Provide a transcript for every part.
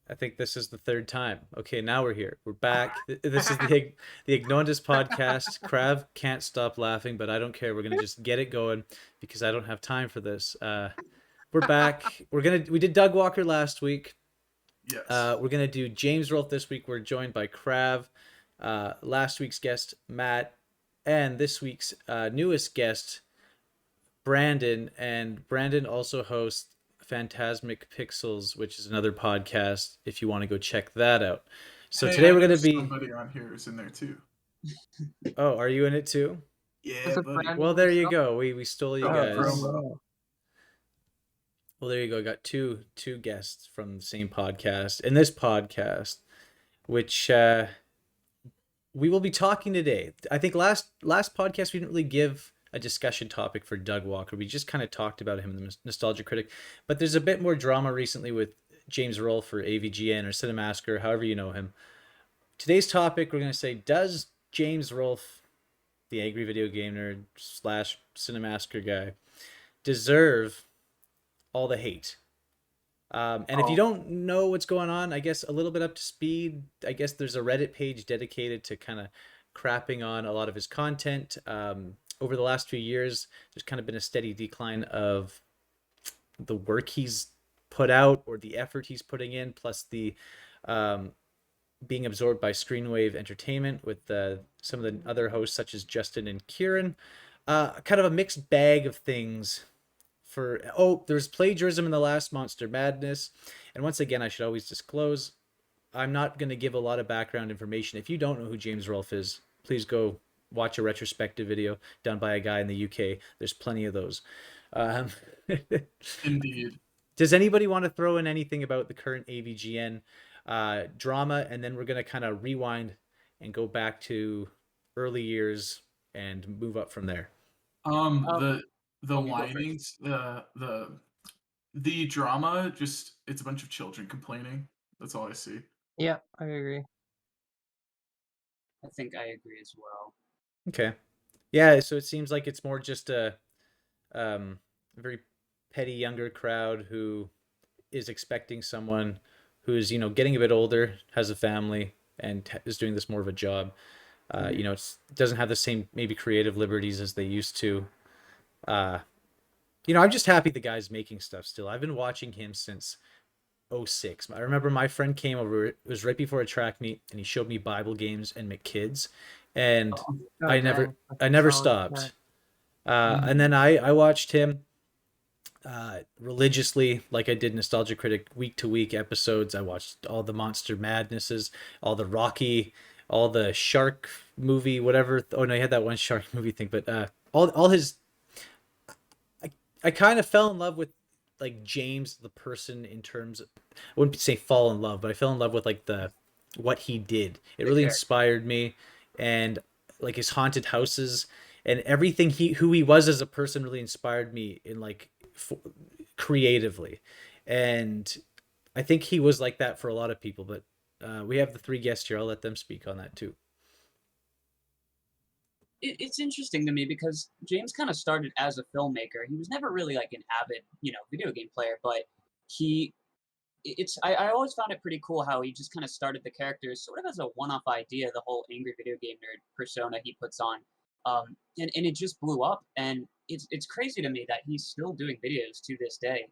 I think this is the third time. Okay, now we're here. We're back. This is the Agnondas podcast. Krav can't stop laughing, but I don't care. We're gonna just get it going because I don't have time for this. We're back. We did Doug Walker last week. Yes. We're gonna do James Rolfe this week. We're joined by Krav, last week's guest Matt, and this week's newest guest Brandon. And Brandon also hosts Phantasmic Pixels, which is another podcast if you want to go check that out. So Hey, today I we're know going to be. somebody on here who's in there too. Oh, are you in it too? Yeah, Was it buddy. Well, Brandon there you himself? go. We stole you Oh, guys. promo. Well, there you go. Got two guests from the same podcast. In this podcast, which we will be talking today. I think last podcast we didn't really give a discussion topic for Doug Walker. We just kind of talked about him in the Nostalgia Critic. But there's a bit more drama recently with James Rolfe for AVGN or Cinemassacre, however you know him. Today's topic, we're going to say, does James Rolfe, the angry video game nerd slash Cinemassacre guy, deserve all the hate? And if you don't know what's going on, I guess a little bit up to speed, I guess there's a Reddit page dedicated to kind of crapping on a lot of his content. Over the last few years, there's kind of been a steady decline of the work he's put out or the effort he's putting in, plus the being absorbed by Screenwave Entertainment with some of the other hosts such as Justin and Kieran. Kind of a mixed bag of things. There's plagiarism in the last Monster Madness. And once again, I should always disclose, I'm not going to give a lot of background information. If you don't know who James Rolfe is, please go watch a retrospective video done by a guy in the UK. There's plenty of those. Indeed. Does anybody want to throw in anything about the current AVGN drama? And then we're going to kind of rewind and go back to early years and move up from there. The you go whinings, the drama, just it's a bunch of children complaining. That's all I see. Yeah, I agree. I think I agree as well. Okay. Yeah, so it seems like it's more just a very petty younger crowd who is expecting someone who's, getting a bit older, has a family, and is doing this more of a job. It doesn't have the same maybe creative liberties as they used to. I'm just happy the guy's making stuff still. I've been watching him since 2006. I remember my friend came over. It was right before a track meet, and he showed me Bible games and McKids, and I never stopped. And then I watched him religiously, like I did Nostalgia Critic week to week episodes. I watched all the Monster Madnesses, all the Rocky, all the Shark movie, whatever. Oh no, he had that one Shark movie thing, but all his. I kind of fell in love with like James the person in terms of, I wouldn't say fall in love, but I fell in love with like what he did. It really inspired me, and like his haunted houses and everything who he was as a person really inspired me in like creatively. And I think he was like that for a lot of people, but we have the three guests here. I'll let them speak on that too. It's interesting to me because James kind of started as a filmmaker. He was never really like an avid, video game player, but I always found it pretty cool how he just kind of started the characters sort of as a one-off idea, the whole angry video game nerd persona he puts on. And it just blew up, and it's crazy to me that he's still doing videos to this day.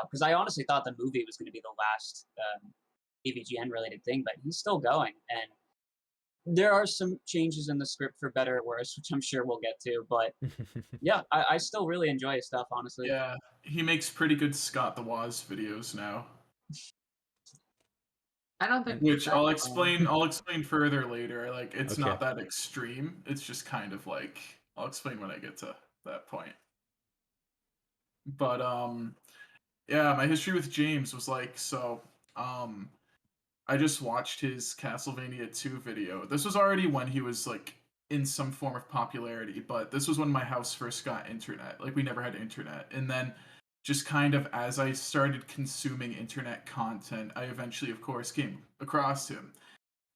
Because I honestly thought the movie was going to be the last AVGN related thing, but he's still going, and there are some changes in the script for better or worse, which I'm sure we'll get to. But yeah, I still really enjoy his stuff, honestly. Yeah, he makes pretty good Scott the Woz videos now. I don't think Which I'll explain further later. Like it's Okay. not that extreme. It's just kind of like I'll explain when I get to that point. But yeah, my history with James was like I just watched his Castlevania 2 video. This was already when he was like in some form of popularity, but this was when my house first got internet. Like we never had internet. And then just kind of as I started consuming internet content, I eventually of course came across him.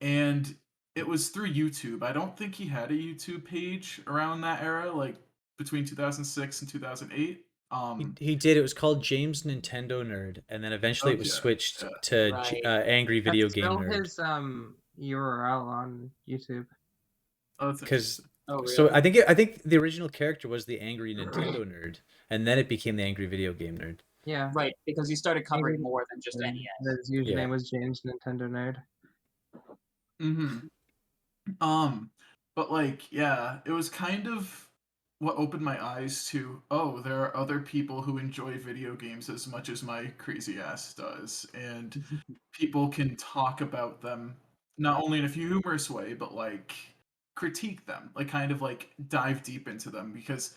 And it was through YouTube. I don't think he had a YouTube page around that era, like between 2006 and 2008. He did. It was called James Nintendo Nerd, and then eventually it was Okay, switched yeah. to Right. Angry Video That's Game still Nerd. his URL on YouTube. Oh, that's Because interesting. Oh, so really? I think the original character was the Angry Nintendo Nerd, and then it became the Angry Video Game Nerd. Yeah. Right, because he started covering Maybe- more than just and NES. His username Yeah. was James Nintendo Nerd. Mm-hmm. But like, yeah, it was kind of what opened my eyes to, oh, there are other people who enjoy video games as much as my crazy ass does, and people can talk about them not only in a humorous way, but like critique them, like kind of like dive deep into them because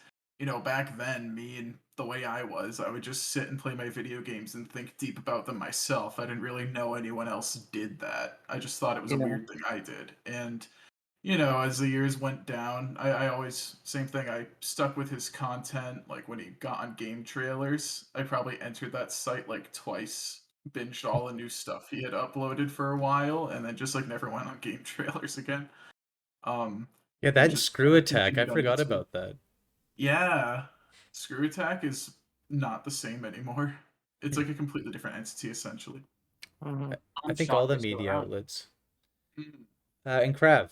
back then me and the way I was, I would just sit and play my video games and think deep about them myself. I didn't really know anyone else did that. I just thought it was a Yeah. weird thing I did. And as the years went down, I always, same thing, I stuck with his content. Like when he got on game trailers, I probably entered that site like twice, binged all the new stuff he had uploaded for a while, and then just like never went on game trailers again. Yeah, And that just Screw Attack. I continued on forgot YouTube. about that. Yeah, Screw Attack is not the same anymore. It's Hmm. like a completely different entity, essentially. Mm-hmm. I I'm think all shocked the they're still media around. outlets. Mhm. And Krav,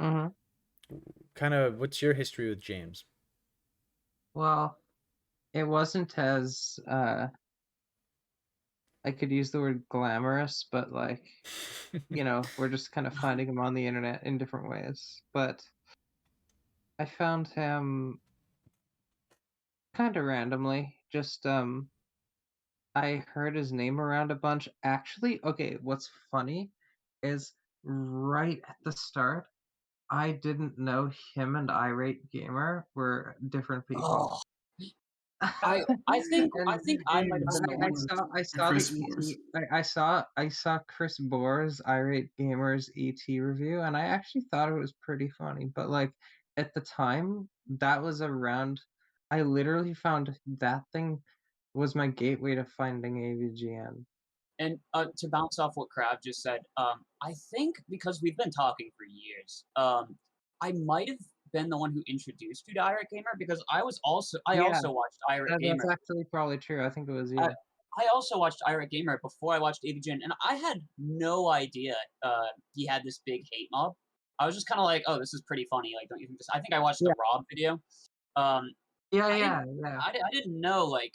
Mm-hmm. kind of, what's your history with James? Well, it wasn't as I could use the word glamorous, but like, we're just kind of finding him on the internet in different ways. But I found him kind of randomly. Just I heard his name around a bunch. Actually, okay, what's funny is right at the start, I didn't know him and Irate Gamer were different people. Oh, I think And I might have been the I one who. saw the Chris Wars. I saw Chris Bohr's Irate Gamer's ET review, and I actually thought it was pretty funny. But like at the time, that was around. I literally found that thing was my gateway to finding AVGN. And to bounce off what Krav just said, I think because we've been talking for years, I might have been the one who introduced you to Irate Gamer because I Yeah, also watched Irate that's Gamer. actually probably true. I think it was I, you. I also watched Irate Gamer before I watched AVGN, and I had no idea he had this big hate mob. I was just kind of like, oh, this is pretty funny. Like, don't you think this? I think I watched the Yeah, Rob video. Um, I didn't, yeah. I didn't know like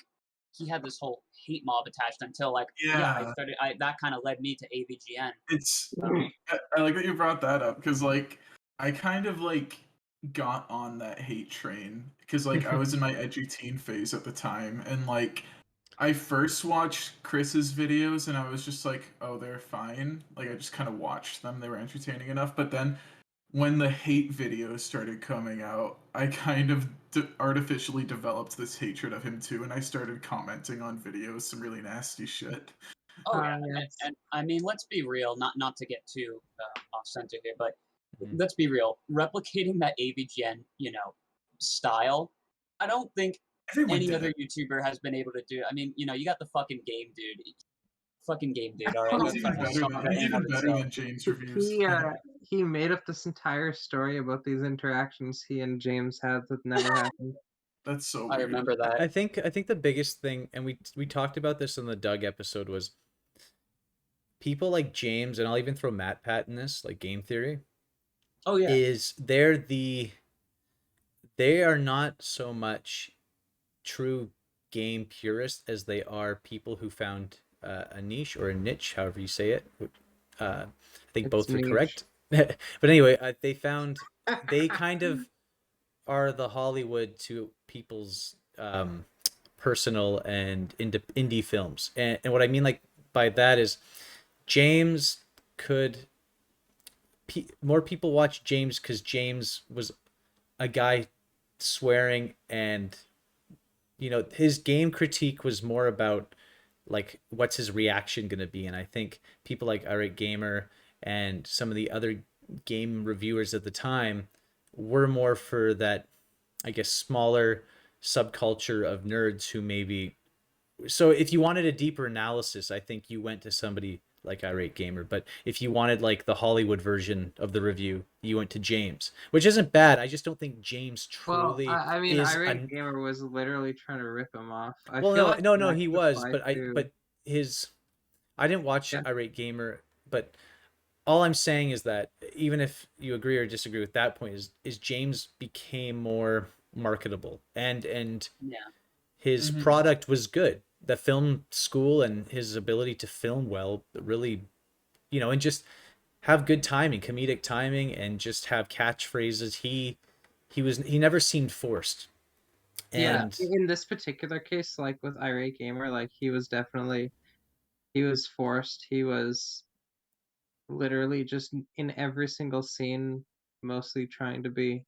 he had this whole hate mob attached until like Yeah, that kind of led me to AVGN. it's Um, I like that you brought that up because like I kind of like got on that hate train because like I was in my edgy teen phase at the time and like I first watched Chris's videos and I was just like, oh, they're fine. Like I just kind of watched them; they were entertaining enough. But then when the hate videos started coming out, I kind of artificially developed this hatred of him too, and I started commenting on videos some really nasty shit. oh yeah, Yes. and I mean, let's be real. Not to get too off center here, but Mhm. let's be real. Replicating that AVGN, style, I don't think Everyone any did other it. YouTuber has been able to do. I mean, you got the fucking game dude. Fucking game dude. All right, He's that's even a better song than that in and of itself. James reviews. He made up this entire story about these interactions he and James had that never happened. That's so I weird. remember that. I think the biggest thing, and we talked about this in the Doug episode, was people like James, and I'll even throw Matt Pat in this, like Game Theory, Oh yeah. is they are not so much true game purists as they are people who found a niche or a niche, however you say it. I think It's both are niche. correct. But anyway, they kind of are the Hollywood to people's personal and indie films. And what I mean like by that is James could more people watch James because James was a guy swearing, and his game critique was more about like what's his reaction going to be. And I think people like Irate Gamer and some of the other game reviewers at the time were more for that, I guess, smaller subculture of nerds who maybe. So if you wanted a deeper analysis, I think you went to somebody like Irate Gamer. But if you wanted like the Hollywood version of the review, you went to James, which isn't bad. I just don't think James Well, truly I mean, is Irate Gamer was literally trying to rip him off. I well, feel no, like no, that he could was, apply to. but his, I didn't watch Yeah. Irate Gamer, but all I'm saying is that even if you agree or disagree with that point, is James became more marketable, and Yeah. his Mhm. product was good. The film school and his ability to film well really, and just have good timing, comedic timing, and just have catchphrases. He never seemed forced. Yeah, And in this particular case, like with Irate Gamer, like he was forced. He was literally just in every single scene, mostly trying to be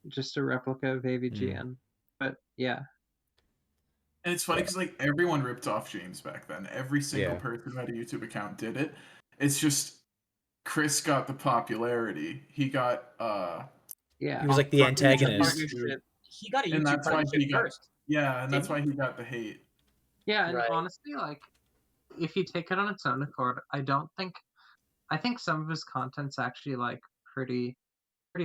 just a replica of AVGN. But yeah, And it's funny because like everyone ripped off James back then. Every single Yeah. person who had a YouTube account did it. It's just Chris got the popularity. He got yeah. he was like the fucking antagonist. Partnership. He got a and YouTube that's why partnership he got first. and that's Didn't why he got the hate. Yeah, and Right. honestly, like if you take it on its own accord, I think some of his content's actually like pretty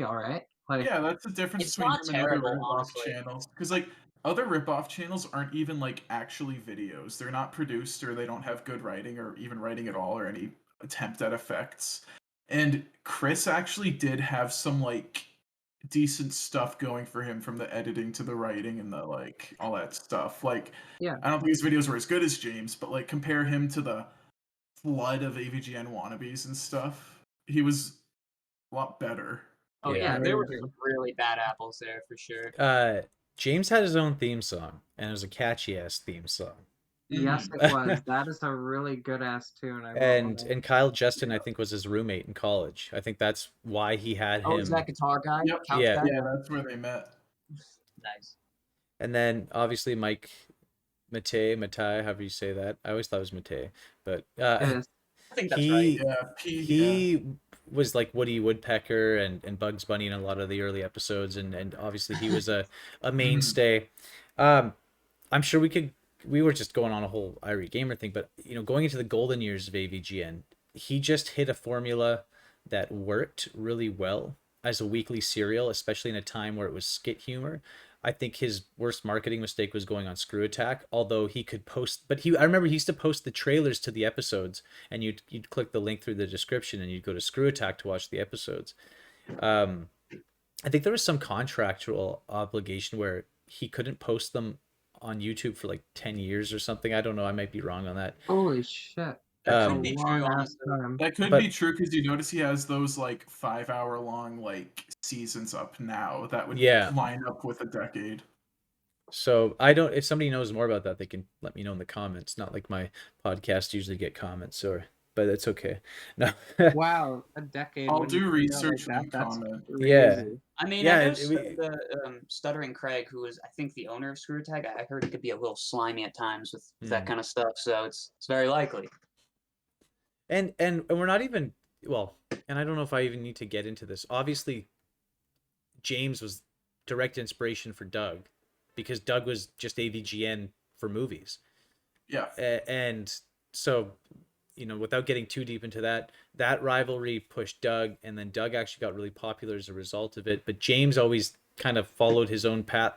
all right. Like Yeah, that's the difference It's between not him and other terrible, rip-off honestly. channels. Because like other rip-off channels aren't even like actually videos. They're not produced or they don't have good writing or even writing at all or any attempt at effects. And Chris actually did have some like decent stuff going for him from the editing to the writing and the like all that stuff. Like yeah. I don't think his videos were as good as James, but like compare him to the flood of AVGN wannabes and stuff. He was a lot better. Oh Yeah. yeah, there were Very some really bad apples there for sure. James had his own theme song, and it was a catchy ass theme song. Yes, Mhm. it was. That is a really good ass tune. I will and admit. and Kyle Justin, I think, was his roommate in college. I think that's why he had Oh, him. is that guitar guy? Yep. Couch Yeah. guy? Yeah, that's where they met. Nice. And then obviously Mike Matei, however you say that. I always thought it was Matei, but It is. I think that's right. he Yeah, yeah. he was like Woody Woodpecker and Bugs Bunny in a lot of the early episodes, and obviously he was a mainstay. I'm sure we were just going on a whole Irie Gamer thing, but going into the golden years of AVGN, he just hit a formula that worked really well as a weekly serial, especially in a time where it was skit humor. I think his worst marketing mistake was going on Screw Attack, although he could post, but I remember he used to post the trailers to the episodes, and you'd click the link through the description and you'd go to Screw Attack to watch the episodes. I think there was some contractual obligation where he couldn't post them on YouTube for like 10 years or something. I don't know. I might be wrong on that. Holy shit. That A could be true, long ass honestly. time. That could But- be true because you notice he has those like 5 hour long like seasons up now that would Yeah. line up with a decade. So I don't, if somebody knows more about that, they can let me know in the comments. Not like my podcast usually get comments, but it's okay. No. Wow, a decade. I'll when you do put it out research like and that's comment. Yeah. crazy. I mean, Yeah, I know it- the Stuttering Craig, who is I think the owner of Screw Attack. I heard he could be a little slimy at times with that kind of stuff. So it's very likely. and we're not even, well, and I don't know if I even need to get into this. Obviously, James was direct inspiration for Doug because Doug was just AVGN for movies. Yeah. And so, without getting too deep into that rivalry pushed Doug, and then Doug actually got really popular as a result of it. But James always kind of followed his own path.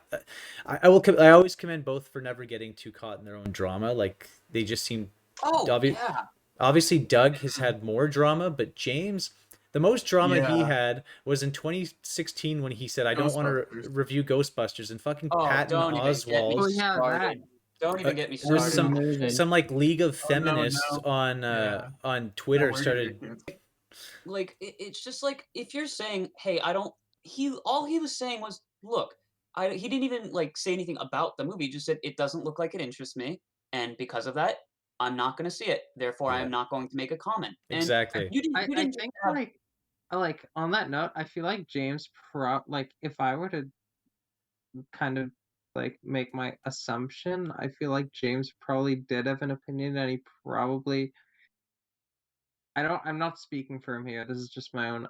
I always commend both for never getting too caught in their own drama. Like they just seem. Oh yeah. Obviously, Doug has had more drama, but James, the most drama he Yeah. had was in 2016 when he said, "I don't want to Ghostbusters. review Ghostbusters," and fucking Oh, Patton don't even get me Oh, Oswald, yeah, started. Don't even get me there was started on that amazing. shit. some like League of Oh, no, Feminists no. on Yeah. on Twitter we're gonna started. get canceled. Like it's just like if you're saying, "Hey, I don't." All he was saying was, "Look, he didn't even like say anything about the movie. He just said it doesn't look like it interests me, and because of that, I'm not going to see it. Therefore, I Yeah. am not going to make a comment." And Exactly. you didn't. You I didn't think have. like on that note, I feel like James like if I were to kind of like make my assumption, I feel like James probably did have an opinion and he probably I'm not speaking for him here. This is just my own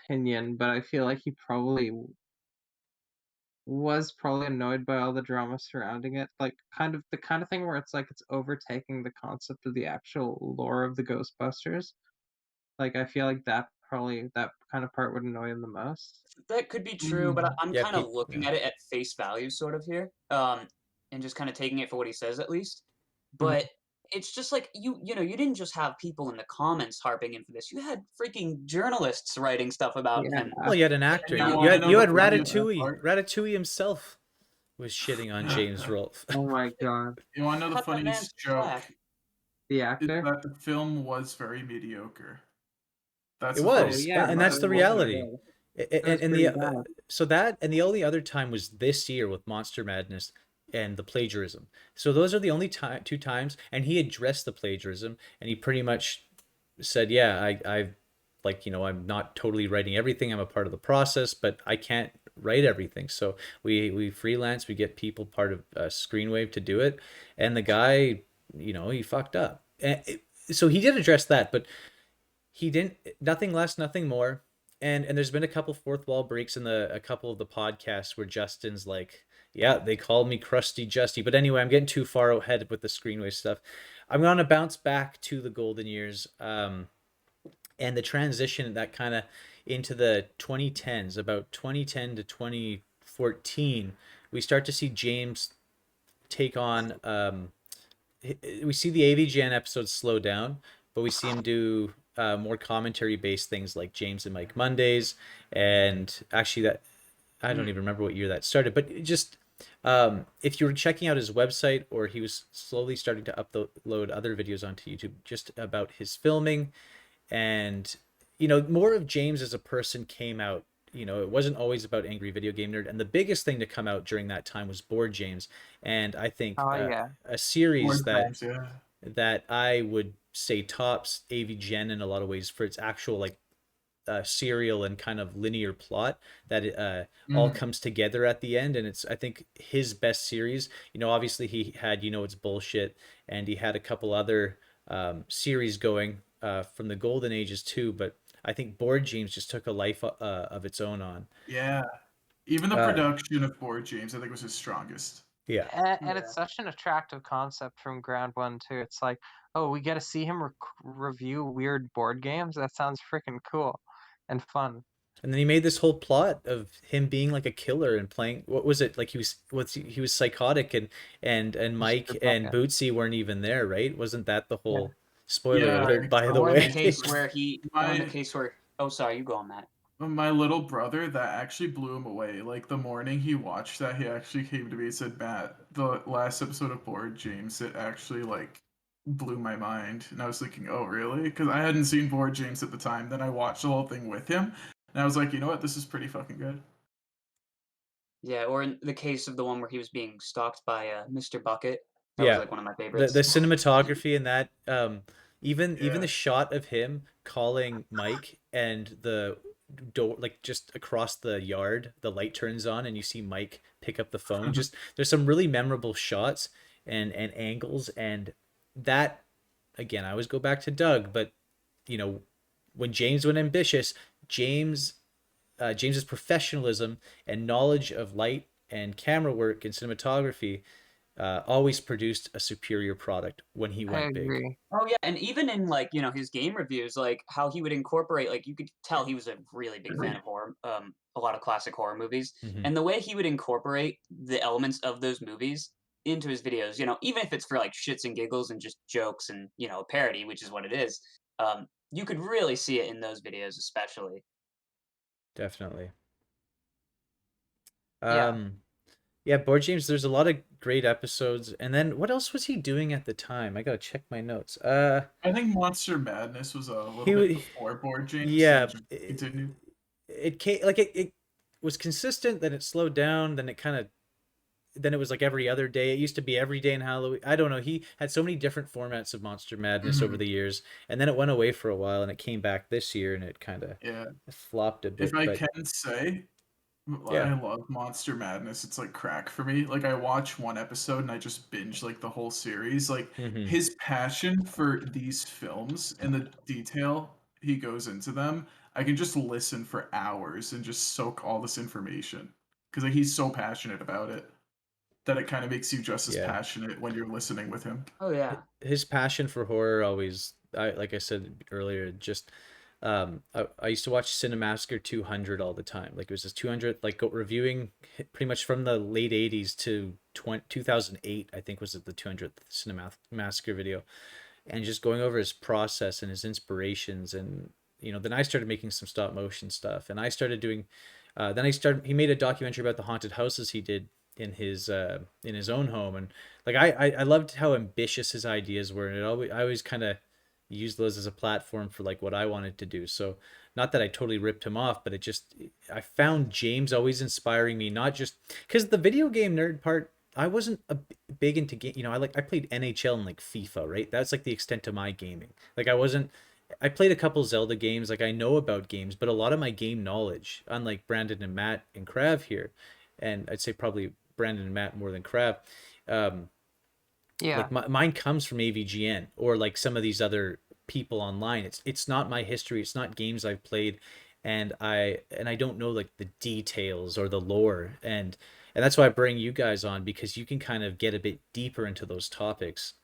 opinion, but I feel like he probably was probably annoyed by all the drama surrounding it. Like the kind of thing where it's like it's overtaking the concept of the actual lore of the Ghostbusters. Like I feel like that kind of part would annoy him the most. That could be true, but I'm Yeah, kind of looking yeah. at it at face value, sort of here, and just kind of taking it for what he says, at least. Mhm. But it's just like you know, you didn't just have people in the comments harping in for this. You had freaking journalists writing stuff about Yeah. him. Well, you had an actor. You You, want to know you the had funniest Ratatouille. part? Ratatouille himself was shitting on James Rolfe. Oh my god. You want to know the Cut that man's funniest joke? slack. The Is actor? that the film was very mediocre. That's It the Oh was, funniest yeah, part and about that's it. the it was reality. good. It was And pretty the bad. so that and the only other time was this year with Monster Madness and the plagiarism. So those are the only two times, and he addressed the plagiarism, and he pretty much said, "Yeah, I like, I'm not totally writing everything. I'm a part of the process, but I can't write everything. So we freelance. We get people part of Screenwave to do it, and the guy, he fucked up. So he did address that, but he didn't. Nothing less, nothing more. And there's been a couple fourth wall breaks in a couple of the podcasts where Justin's like, yeah, they called me Crusty Justy. But anyway, I'm getting too far ahead with the Screenwave stuff. I'm gonna bounce back to the golden years. And the transition that kind of into the 2010s, about 2010 to 2014, we start to see James take on. We see the AVGN episodes slow down, but we see him do more commentary based things like James and Mike Mondays, and actually that I don't even remember what year that started, but it just if you were checking out his website, or he was slowly starting to upload other videos onto YouTube just about his filming, and more of James as a person came out. It wasn't always about Angry Video Game Nerd, and the biggest thing to come out during that time was Board James. And I think Oh yeah. a series Board that games, yeah. I would say tops AVGN in a lot of ways for its actual like serial and kind of linear plot, that it all comes together at the end, and it's, I think, his best series. Obviously he had It's Bullshit, and he had a couple other series going from the golden ages too, but I think Board Games just took a life of its own on. Yeah. Even the uh, production of Board James, I think, was his strongest. yeah. And it's such an attractive concept from ground one too. It's like, oh, we get to see him review weird board games. That sounds freaking cool and fun. And then he made this whole plot of him being like a killer and playing, what was it, like he was psychotic, and Mike Mr. and Bucket. Bootsy weren't even there, right? Wasn't that the Yeah. whole spoiler Yeah, alert, by the Or in the way? case where My oh, sorry, you go on, Matt. my little brother, that actually blew him away. Like the morning he watched that, he actually came to me and said, "Matt, the last episode of Board James, it actually like blew my mind." And I was thinking, "Oh, really?" Because I hadn't seen Board James at the time. Then I watched the whole thing with him, and I was like, "You know what? This is pretty fucking good." Yeah, or in the case of the one where he was being stalked by Mr. Bucket. That was Yeah, like one of my the favorites. cinematography in that, even Yeah. the shot of him calling Mike, and the door, like just across the yard, the light turns on and you see Mike pick up the phone. Just, there's some really memorable shots and angles, and that, again, I always go back to Doug, but when James went ambitious, James James's professionalism and knowledge of light and camera work and cinematography always produced a superior product when he I went big. agree. Oh yeah, and even in like his game reviews, like how he would incorporate, like you could tell he was a really big fan of horror, a lot of classic horror movies, Mhm. and the way he would incorporate the elements of those movies into his videos, even if it's for like shits and giggles and just jokes and a parody, which is what it is, you could really see it in those videos, especially. Definitely. Yeah. Yeah, Board James, there's a lot of great episodes. And then what else was he doing at the time? I gotta check my notes. I think Monster Madness was a little He bit would, before Board James, and yeah, just continued. it came like it was consistent, then it slowed down, then it was like every other day. It used to be every day in Halloween. I don't know. He had so many different formats of Monster Madness over Mhm. the years, and then it went away for a while, and it came back this year, and it kind of Yeah. flopped a If bit. I But can say, yeah. I love Monster Madness. It's like crack for me. Like I watch one episode and I just binge like the whole series. Like Hmm. his passion for these films and the detail he goes into them, I can just listen for hours and just soak all this information. because like, he's so passionate about it that it kind of makes you just as Yeah. passionate when you're listening with him. Oh yeah. His passion for horror always, like I said earlier, just I used to watch Cinemassacre 200 all the time. Like it was his 200, like reviewing pretty much from the late 80s to 2008, I think was the 200th Cinemassacre video, and just going over his process and his inspirations. And then I started making some stop motion stuff, and I started doing he made a documentary about the haunted houses he did in his own home. And like I loved how ambitious his ideas were, and I always kind of used those as a platform for like what I wanted to do. So not that I totally ripped him off, but I found James always inspiring me, not just because the video game nerd part, I wasn't big into game. I played NHL and like FIFA, right? That's like the extent of my gaming. Like I played a couple Zelda games, like I know about games, but a lot of my game knowledge, unlike Brandon and Matt and Krav here, and I'd say probably Brandon and Matt more than Krav, Yeah. like mine comes from AVGN or like some of these other people online. It's not my history. It's not games I've played, and I don't know like the details or the lore, and that's why I bring you guys on, because you can kind of get a bit deeper into those topics.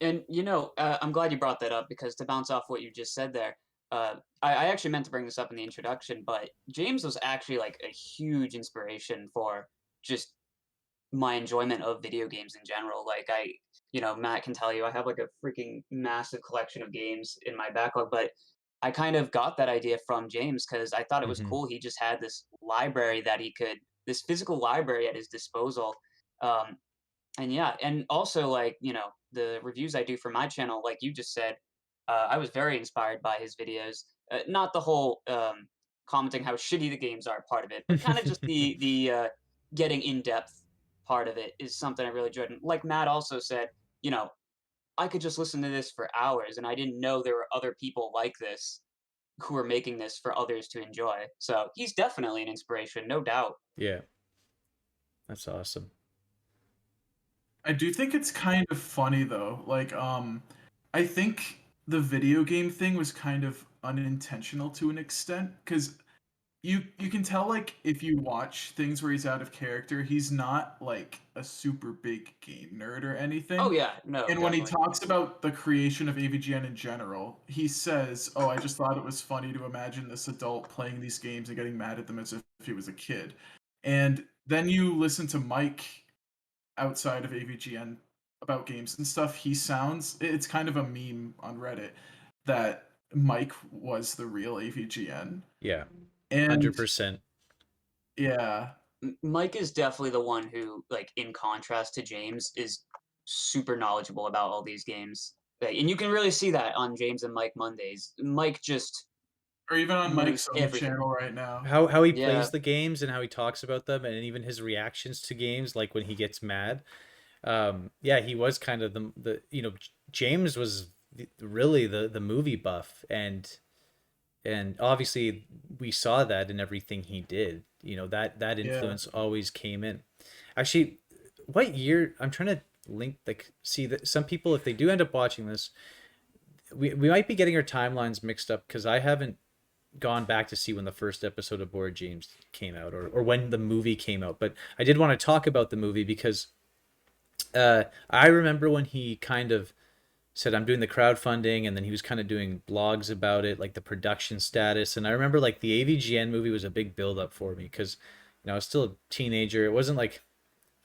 And I'm glad you brought that up, because to bounce off what you just said there, I actually meant to bring this up in the introduction, but James was actually like a huge inspiration for just my enjoyment of video games in general. Like Matt can tell you, I have like a freaking massive collection of games in my backlog, but I kind of got that idea from James because I thought it was Hmm. cool. He just had this physical library at his disposal. Um, and yeah, and also like the reviews I do for my channel, like you just said, I was very inspired by his videos. Not the whole commenting how shitty the games are part of it, but kind of just the getting in depth part of it is something I really enjoyed. And like Matt also said, you know, I could just listen to this for hours, and I didn't know there were other people like this who were making this for others to enjoy. So he's definitely an inspiration, no doubt. Yeah, that's awesome. I do think it's kind of funny though. Like, I think the video game thing was kind of unintentional to an extent because you can tell like if you watch things where he's out of character, he's not like a super big game nerd or Oh anything. yeah, no, And when he definitely. talks about the creation of AVGN in general, he says, "Oh, I just thought it was funny to imagine this adult playing these games and getting mad at them as if he was a kid." And then you listen to Mike outside of AVGN about games and stuff. It's kind of a meme on Reddit that Mike was the real AVGN. Yeah, And 100%. yeah, Mike is definitely the one who, like, in contrast to James, is super knowledgeable about all these games. Like, and you can really see that on James and Mike Mondays. Mike just or even on knows Mike's own everything. channel right now. How he Yeah. plays the games and how he talks about them, and even his reactions to games, like when he gets mad. Yeah, he was kind of James was really the movie buff, and obviously we saw that in everything he did. That Yeah. influence always came in. Actually, what year? I'm trying to link, like, see that some people, if they do end up watching this, we might be getting our timelines mixed up, because I haven't gone back to see when the first episode of Board James came out, or when the movie came out. But I did want to talk about the movie because I remember when he kind of said, I'm doing the crowdfunding, and then he was kind of doing blogs about it, like the production status. And I remember like the AVGN movie was a big build up for me, because I was still a teenager. It wasn't like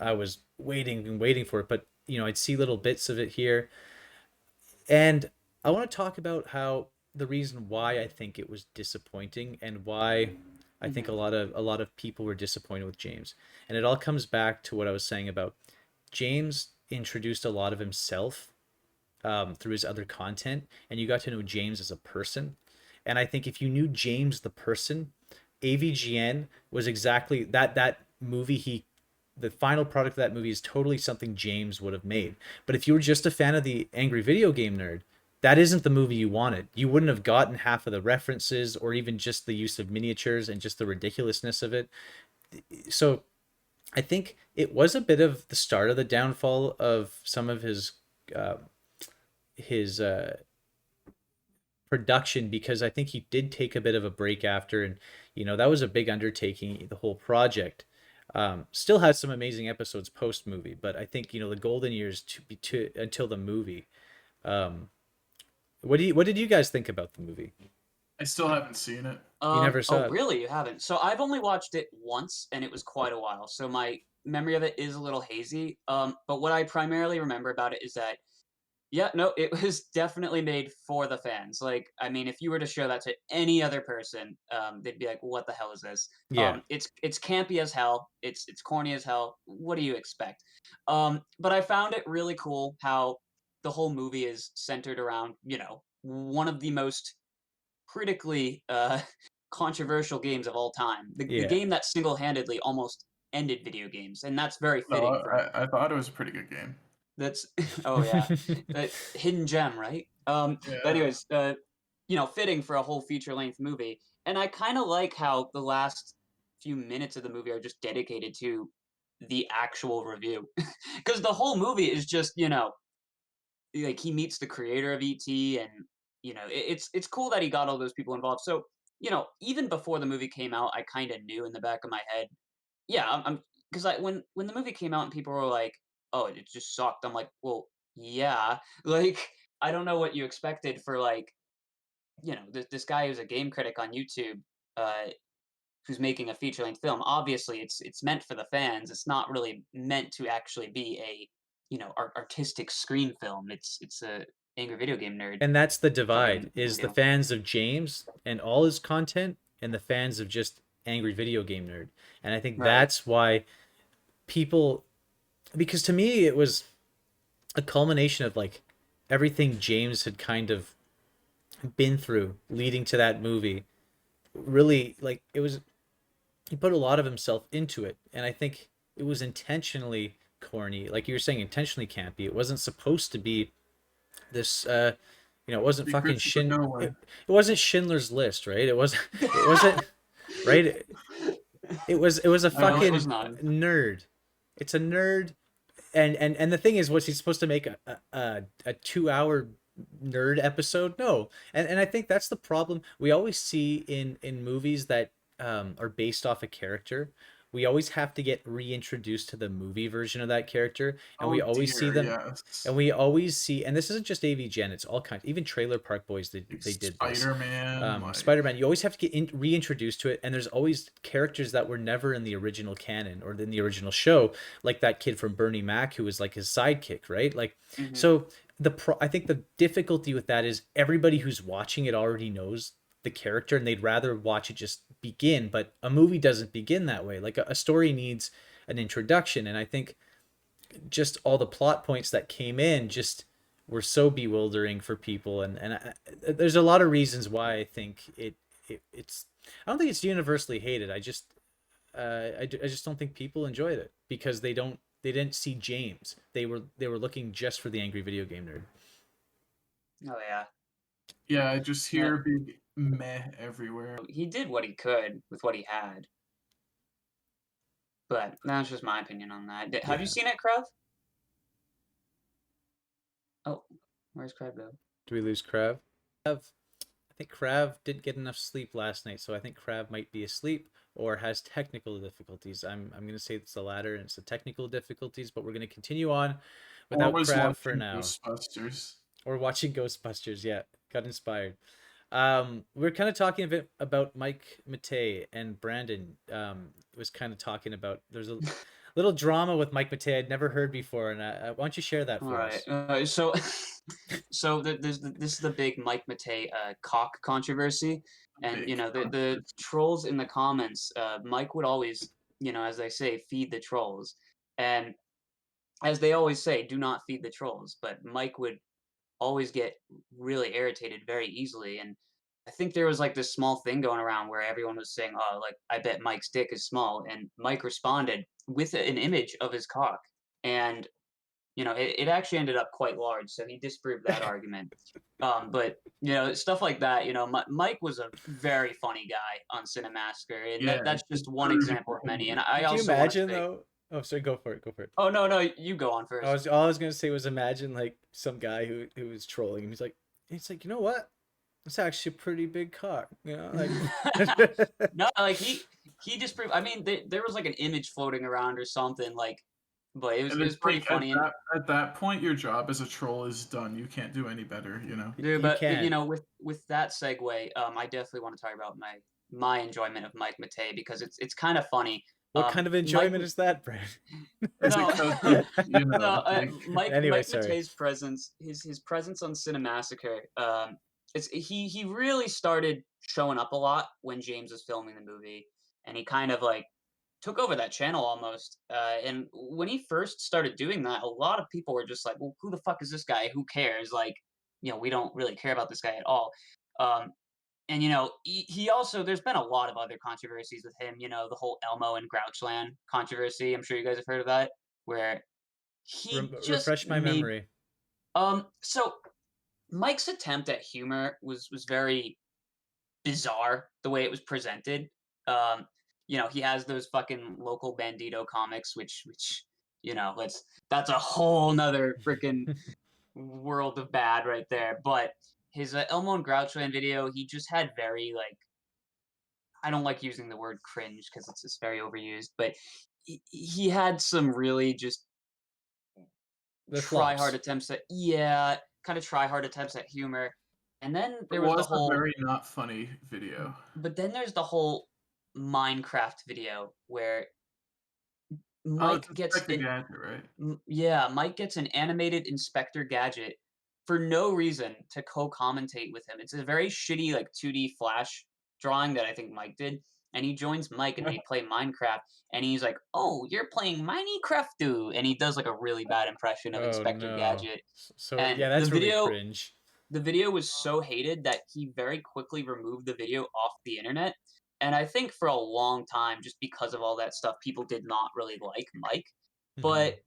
I was waiting and waiting for it, but I'd see little bits of it here. And I want to talk about how the reason why I think it was disappointing, and why I think Mhm. a lot of people were disappointed with James. And it all comes back to what I was saying about James introduced a lot of himself through his other content, and you got to know James as a person. And I think if you knew James the person, AVGN was exactly that. That movie, the final product of that movie is totally something James would have made. But if you were just a fan of the angry video game nerd, that isn't the movie you wanted. You wouldn't have gotten half of the references, or even just the use of miniatures and just the ridiculousness of it. So I think it was a bit of the start of the downfall of some of uh, his production, because I think he did take a bit of a break after, and that was a big undertaking, the whole project. Still has some amazing episodes post movie, but I think the golden years to until the movie. What did you guys think about the movie? I still haven't seen it. You never Oh, saw it? really? You haven't? So I've only watched it once, and it was quite a while. So my memory of it is a little hazy. But what I primarily remember about it is that, yeah, no, it was definitely made for the fans. Like, I mean, if you were to show that to any other person, they'd be like, "What the hell is this?" Yeah. It's campy as hell. It's corny as hell. What do you expect? But I found it really cool how the whole movie is centered around, one of the most critically controversial games of all time. The Yeah. game that single-handedly almost ended video games, and that's very No, fitting for I thought it was a pretty good game. that's oh yeah, hidden gem, right? But Yeah. anyways, fitting for a whole feature-length movie, and I kind of like how the last few minutes of the movie are just dedicated to the actual review, because the whole movie is just like he meets the creator of ET, and it's cool that he got all those people involved. So even before the movie came out, I kind of knew in the back of my head, yeah, I'm because when the movie came out and people were like, "Oh, it just sucked," I'm like, "Well, yeah." Like, I don't know what you expected for, like, this guy who's a game critic on YouTube, uh, who's making a feature length film. Obviously, it's meant for the fans. It's not really meant to actually be a artistic screen film. It's a angry video game nerd And that's the fucking divide, is the review. fans of James and all his content and the fans of just angry video game nerd. And I think Right. that's why people, because to me it was a culmination of like everything James had kind of been through leading to that movie. Really, like, it was, he put a lot of himself into it, and I think it was intentionally corny, like you were saying, intentionally campy. It wasn't supposed to be this it wasn't Be fucking Christopher it Nolan. wasn't Schindler's List, right? It wasn't right. It was a No, it fucking was not. nerd. It's a nerd, and the thing is, was he supposed to make a 2 hour nerd episode? No. And I think that's the problem we always see in movies that are based off a character. We always have to get reintroduced to the movie version of that character, and Oh we always see dear, them, yes. and we always see, and this isn't just AVGN, it's all kinds, even Trailer Park Boys, Like they did this. Spider-Man, like Spider-Man, you always have to get reintroduced to it, and there's always characters that were never in the original canon or in the original show, like that kid from Bernie Mac who was like his sidekick, right? Like, Mhm. so I think the difficulty with that is everybody who's watching it already knows the character, and they'd rather watch it just begin. But a movie doesn't begin that way. Like a story needs an introduction, and I think just all the plot points that came in just were so bewildering for people, and there's a lot of reasons why I think it's, I don't think it's universally hated. I just don't think people enjoyed it because they didn't see James. They were looking just for the angry video game nerd. Oh yeah. yeah, I just Yeah. hear big meh everywhere. He did what he could with what he had. But that's just my opinion on that. Have you Yeah. seen it, Krav? Oh, where's Krav go? Do we lose Krav? I think Krav didn't get enough sleep last night, so I think Krav might be asleep or has technical difficulties. I'm gonna say it's the latter, and it's the technical difficulties. But we're gonna continue on Or without was Krav for watching now. Ghostbusters. Or watching Ghostbusters. Yeah, got inspired. We're kind of talking a bit about Mike Matei, and Brandon was kind of talking about, there's a little drama with Mike Matei I'd never heard before, and why don't you share that All for right. us? So, this is the big Mike Matei cock controversy, and Big the trolls in the comments. Mike would always, as they say, feed the trolls, and as they always say, do not feed the trolls. But Mike would always get really irritated very easily, and I think there was like this small thing going around where everyone was saying, "Oh, like I bet Mike's dick is small," and Mike responded with an image of his cock, and it actually ended up quite large, so he disproved that argument. But stuff like that. Mike was a very funny guy on Cinemassacre, and Yeah, that's he's just one pretty example of many. And funny. I Could you also want to imagine say, though? Oh, sorry, go for it. Go for it. oh no, you go on first. All I was gonna say was, imagine like some guy who was trolling him. He's like, you know what? It's actually a pretty big cock. Like No, like he just I mean, there was like an image floating around or something, like, but it And was it's pretty like funny. And at that point, your job as a troll is done. You can't do any better, you know. dude, You but you can't. know, with that segue, I definitely want to talk about my enjoyment of Mike Matei because it's kind of funny. What kind of Mike, enjoyment is that, Brad? Is it no, 'cause of, you know, no, the big Anyway, Mike sorry. Matei's presence, his presence on Cinemassacre, he really started showing up a lot when James was filming the movie, and he kind of like took over that channel almost. And when he first started doing that, a lot of people were just like, "Well, who the fuck is this guy? Who cares?" Like, you know, we don't really care about this guy at all. Um, and you know, he also there's been a lot of other controversies with him. You know, the whole Elmo and Grouchland controversy. I'm sure you guys have heard of that, where he just Refresh my made memory. so Mike's attempt at humor was very bizarre the way it was presented. Um, you know, he has those fucking local bandito comics, which you know, that's a whole nother freaking world of bad right there. But his Elmo and Grouchland video, he just had very like I don't like using the word cringe because it's just very overused, but he had some really just The try hard flops. attempts at kind of try hard attempts at humor. And then It there was the was a whole very not funny video. but then there's the whole Minecraft video where Oh, it's Mike gets Inspector Gadget, right? yeah, Mike gets an animated Inspector Gadget for no reason to co-commentate with him. It's a very shitty like 2D Flash drawing that I think Mike did, and he joins Mike and they play Minecraft, and he's like, "Oh, you're playing Minecraft, dude," and he does like a really bad impression of Oh Inspector no. Gadget, So and yeah, that's really cringe. the video was so hated that he very quickly removed the video off the internet. And I think for a long time, just because of all that stuff, people did not really like Mike. But Mhm.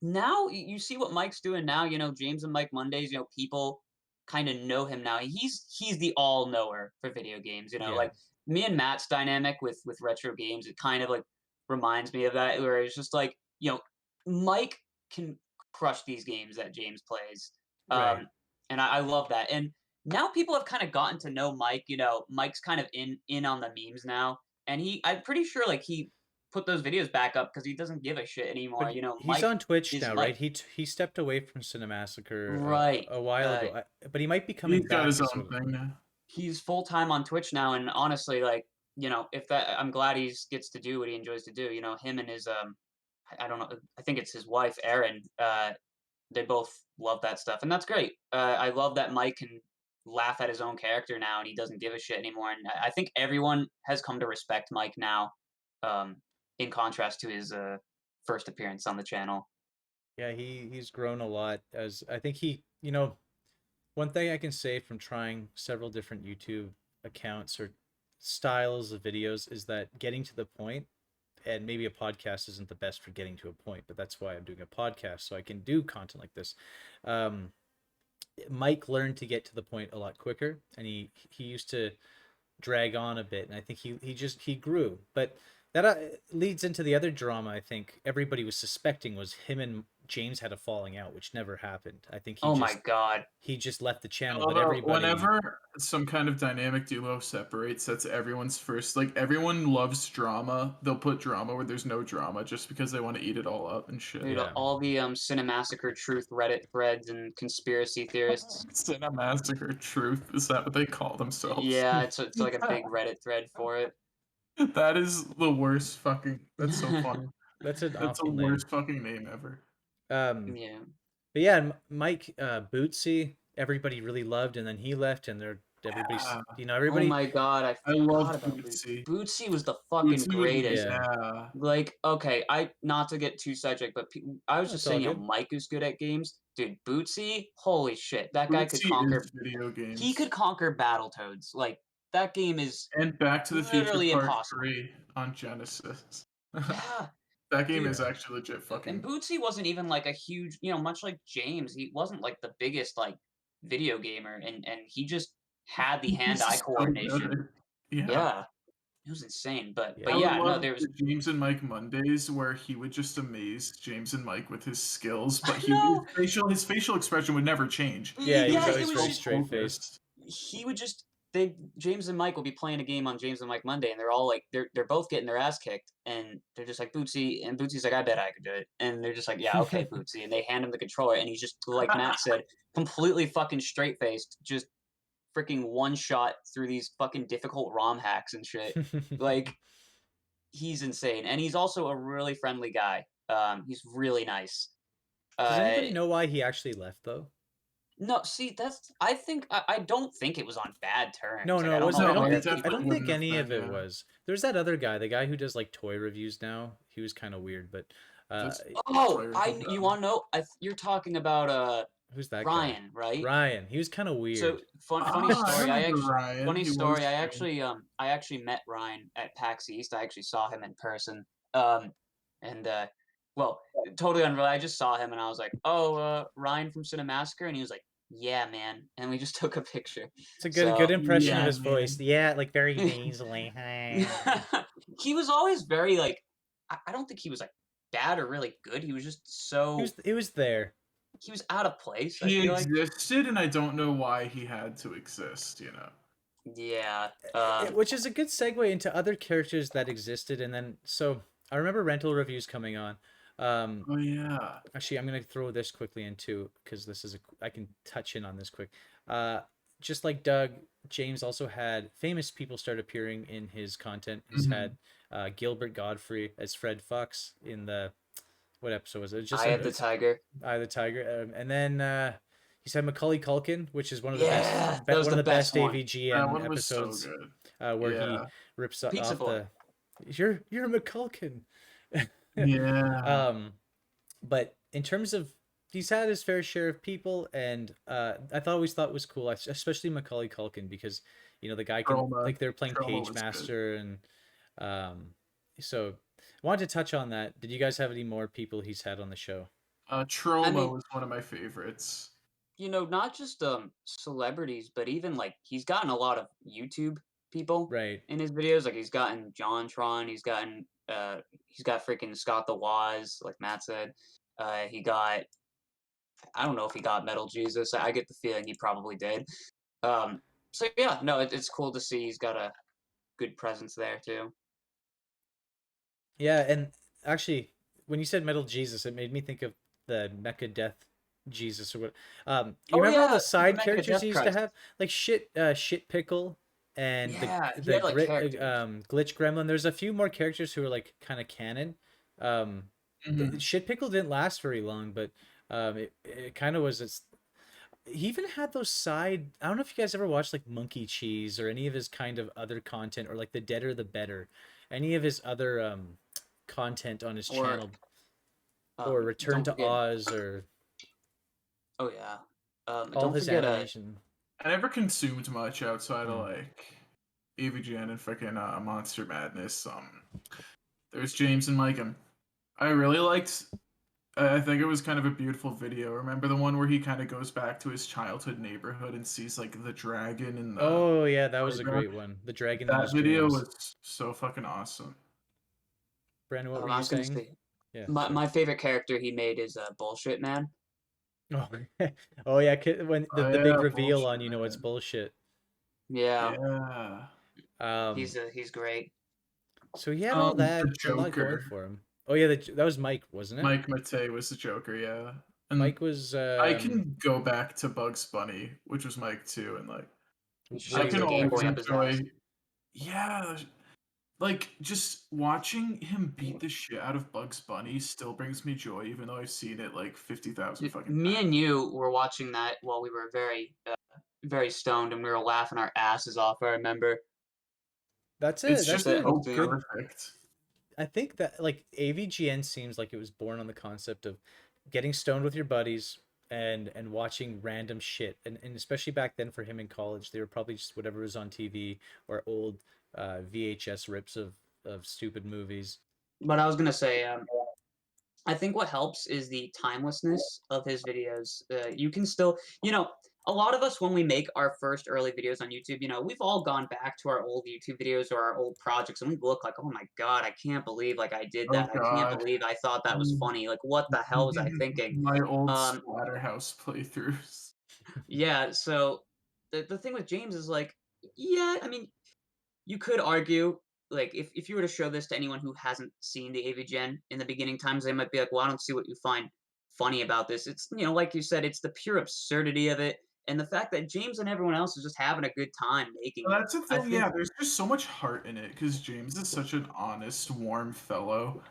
now you see what Mike's doing now. You know, James and Mike Mondays. You know, people kind of know him now. He's the all knower for video games. You know, Yeah. like me and Matt's dynamic with retro games. It kind of like reminds me of that, where it's just like you know, Mike can crush these games that James plays. Right. And I love that. And now people have kind of gotten to know Mike. You know, Mike's kind of in on the memes now, and I'm pretty sure like he put those videos back up because he doesn't give a shit anymore. But You know, he's Mike on Twitch is now, Mike. right? He stepped away from Cinemassacre Right. a while ago. But he might be coming He's got back his as own thing now. He's full time on Twitch now, and honestly, like you know, if that, I'm glad he gets to do what he enjoys to do. You know, him and his I don't know, I think it's his wife Erin. They both love that stuff, and that's great. I love that Mike can laugh at his own character now, and he doesn't give a shit anymore. And I think everyone has come to respect Mike now, um, in contrast to his first appearance on the channel. Yeah, he's grown a lot as I think one thing I can say from trying several different YouTube accounts or styles of videos is that getting to the point, and maybe a podcast isn't the best for getting to a point, but that's why I'm doing a podcast so I can do content like this. Um, Mike learned to get to the point a lot quicker, and he used to drag on a bit, and I think he grew. But that leads into the other drama. I think everybody was suspecting was him and James had a falling out, which never happened. I think Oh my god. he just left the channel, but Although everybody. whenever some kind of dynamic duo separates, that's everyone's first. Like everyone loves drama. They'll put drama where there's no drama just because they want to eat it all up and shit. Dude, Yeah. all the Cinemassacre truth Reddit threads and conspiracy theorists. Cinemassacre truth, is that what they call themselves? Yeah, it's like a big Reddit thread for it. That is the worst fucking. That's so funny. That's an That's the awful name. worst fucking name ever. Yeah. But yeah, Mike Bootsy, everybody really loved, and then he left, and everybody's Yeah. Oh everybody. my god, I I forgot loved about Bootsy. Bootsy. Bootsy was the fucking Bootsy was greatest. Yeah. yeah. Like, okay, not to get too sidetracked, but I was That's just all saying, you know, good. Mike is good at games. Dude, Bootsy, holy shit, that guy could Bootsy is conquer. video games. He could conquer Battletoads. Like, that game is And Back to the Future literally Part impossible. 3 on Genesis. Yeah. That game Dude, is actually legit fucking. and Bootsy wasn't even like a huge, you know, much like James, he wasn't like the biggest like video gamer, and he just had the He's hand-eye so coordination. good. Yeah. Yeah, it was insane. But Yeah. I would yeah, no, love there was. the James and Mike Mondays where he would just amaze James and Mike with his skills, but know. his facial expression would never change. Yeah, he was Yeah, always it was very just straight faced. he would just James and Mike will be playing a game on James and Mike Monday, and they're all like, they're both getting their ass kicked, and they're just like, Bootsy, and Bootsy's like, I bet I could do it, and they're just like, yeah, okay, Bootsy, and they hand him the controller, and he's just, like Matt said, completely fucking straight faced, just freaking one shot through these fucking difficult ROM hacks and shit. Like, he's insane, and he's also a really friendly guy. He's really nice. Does anybody know why he actually left though? No, see, I don't think it was on bad terms. No, Like, no, I it don't wasn't. know I don't where think. I definitely don't wouldn't think have any of been, it yeah. was. There's that other guy, the guy who does like toy reviews now. He was kind of weird, but Just- Oh, Players you want to know? You're talking about who's that Ryan, guy? right? Ryan. He was kind of So weird. funny I story. remember Ryan. Funny He was story. strange. I actually met Ryan at PAX East. I actually saw him in person. And well, totally unrelated. I just saw him and I was like, "Oh, Ryan from Cinemassacre," and he was like, "Yeah, man," and we just took a picture. It's a good So impression of Yeah, his voice. man. Yeah, like very nasally. he was always very like. I don't think he was like bad or really good. He was just so He was there. he was out of place. I He feel like. existed, and I don't know why he had to exist. Yeah. Which is a good segue into other characters that existed, and then so I remember rental reviews coming on. Oh yeah. Actually, I'm gonna throw this quickly in too because this is I can touch in on this quick. Just like Doug, James also had famous people start appearing in his content. He's had Gilbert Godfrey as Fred Fox in the what episode was it? Eye of the Tiger. Eye of the Tiger, and then he's had Macaulay Culkin, which is one of the Yeah, best, that was one of the the best best one. That AVGN one was so episodes good. where he Yeah. rips Pizza off Boy. you're McCulkin. Yeah. But in terms of he's had his fair share of people, and always thought it was cool, especially Macaulay Culkin, because the guy can Trauma. like they're playing Trauma was Page good. Master, and so I wanted to touch on that. Did you guys have any more people he's had on the show? Trauma was one of my favorites. Not just celebrities, but even like he's gotten a lot of YouTube people Right. in his videos. Like he's gotten JonTron, he's got freaking Scott the Waz, like Matt said. I don't know if he got Metal Jesus. I get the feeling he probably did. So yeah, no, it's cool to see he's got a good presence there too. Yeah, and actually, when you said Metal Jesus, it made me think of the Mecha Death Jesus or what. You remember all the side Mecha characters Death he used to Christ. have, like shit pickle, and Yeah, he the had, like, characters. glitch gremlin. There's a few more characters who are like kind of canon. Shit pickle didn't last very long, but it kind of was. He even had those side. I don't know if you guys ever watched like Monkey Cheese or any of his kind of other content, or like The Deader the Better, any of his other content on his channel, or Return to Oz, or Oh yeah. all Don't his forget animation. I never consumed much outside of like AVGN and fucking Monster Madness. There's James and Mike, and I really liked. I think it was kind of a beautiful video. Remember the one where he kind of goes back to his childhood neighborhood and sees like the dragon and the. Oh yeah, that was a playground? great one. The dragon in That his video dreams. was so fucking awesome. Brandon, what were I you was gonna saying? say, Yeah. my favorite character he made is Bullshit Man. Oh, oh yeah, when the Oh, big yeah, reveal Bullshit on it's Man. bullshit. Yeah. Yeah. He's great. So he had all that, The a lot going Joker. for him. Oh yeah, that was Mike, wasn't it? Mike Matei was the Joker, yeah. And Mike was. I can go back to Bugs Bunny, which was Mike too, and like I Shoves can the Game always Boy up his enjoy. ass. Yeah, like just watching him beat the shit out of Bugs Bunny still brings me joy, even though I've seen it like 50,000 fucking Me times. and you were watching that while we were very stoned and we were laughing our asses off. I remember. That's it. It's That's just a so good. perfect. I think that like AVGN seems like it was born on the concept of getting stoned with your buddies and watching random shit, and especially back then for him in college, they were probably just whatever was on TV or old VHS rips of stupid movies. But I was gonna say, I think what helps is the timelessness of his videos. You can still, a lot of us when we make our first early videos on YouTube, we've all gone back to our old YouTube videos or our old projects, and we look like, oh my god, I can't believe like I did Oh that. I can't god. believe I thought that was funny. Like, what the hell was I thinking? My old Splatterhouse playthroughs. Yeah. So the thing with James is like Yeah, I mean, you could argue, like, if you were to show this to anyone who hasn't seen the AVGN in the beginning times, they might be like, "Well, I don't see what you find funny about this." It's, like you said, it's the pure absurdity of it, and the fact that James and everyone else is just having a good time making Well, it. that's the I thing, think yeah, there's just so much heart in it because James is such an honest, warm fellow,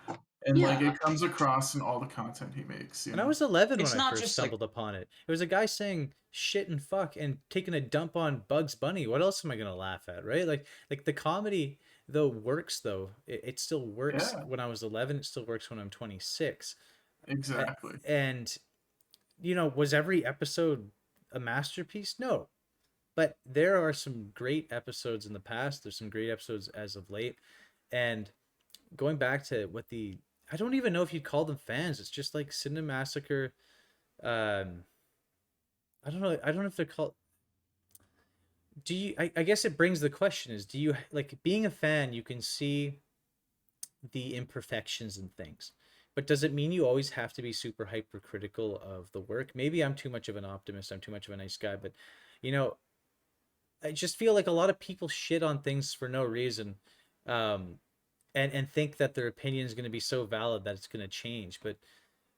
and, like, yeah, it comes across in all the content he makes, you And I know? was 11 when it's I not first just like stumbled upon it. It was a guy saying shit and fuck and taking a dump on Bugs Bunny. What else am I gonna laugh at, right? Like the comedy though works though. It still works Yeah, when I was 11. It still works when I'm 26. exactly. And was every episode a masterpiece? No, but there are some great episodes in the past. There's some great episodes as of late, and going back to what the I don't even know if you'd call them fans. It's just like Cinemassacre. Um, I don't know. I don't know if they're called. Do you? I guess it brings the question: is do you like being a fan? You can see the imperfections and things, but does it mean you always have to be super hypercritical of the work? Maybe I'm too much of an optimist. I'm too much of a nice guy, but you know, I just feel like a lot of people shit on things for no reason, um, and think that their opinion is going to be so valid that it's going to change. But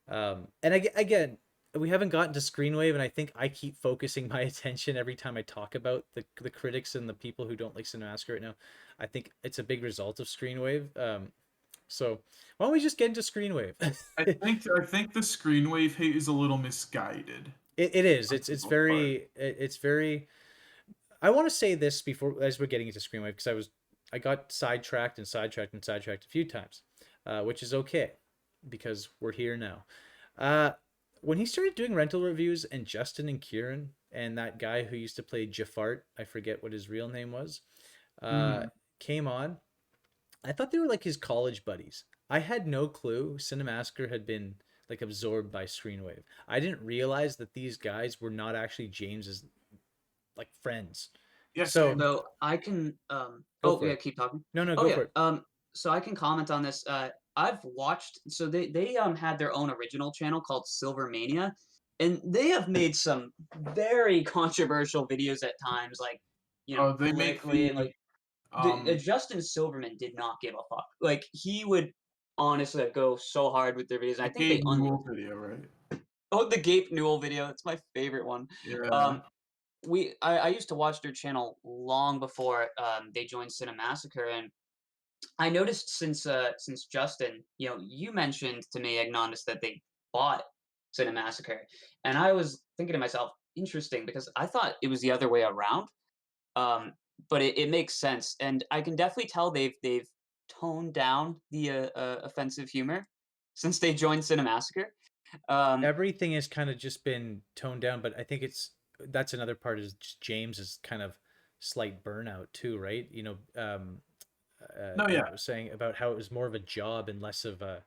and again, we haven't gotten to Screenwave, and I think I keep focusing my attention every time I talk about the critics and the people who don't like Cinemassacre right now. I think it's a big result of Screenwave. So why don't we just get into Screenwave? I think the Screenwave hate is a little misguided It is. on It's people's part. very. It's very. I want to say this before as we're getting into Screenwave because I got sidetracked and sidetracked and sidetracked a few times, which is okay because we're here now. Uh, when he started doing rental reviews and Justin and Kieran and that guy who used to play Jafart, I forget what his real name was, uh, Mhm. came on, I thought they were like his college buddies. I had no clue Cinemassacre had been like absorbed by Screenwave. I didn't realize that these guys were not actually James's like friends. Yeah, So same. so I can go oh for yeah, it. keep talking. No, Oh go yeah, for it. so I can comment on this. I've watched so they had their own original channel called Silvermania, and they have made some very controversial videos at times, like Oh, they make politically and the, like um Justin Silverman did not give a fuck. Like he would honestly go so hard with their videos. And I the think Gabe they Newell video, right? oh the Gape Newell video. It's my favorite one. Yeah. Um, I used to watch their channel long before they joined Cinemassacre, and I noticed since Justin, you mentioned to me, Agnondas, that they bought Cinemassacre, and I was thinking to myself, interesting, because I thought it was the other way around. Um, but it makes sense, and I can definitely tell they've toned down the offensive humor since they joined Cinemassacre. Um, Everything has kind of just been toned down, but I think that's another part is just James's kind of slight burnout too, right? No, yeah. Saying about how it was more of a job and less of a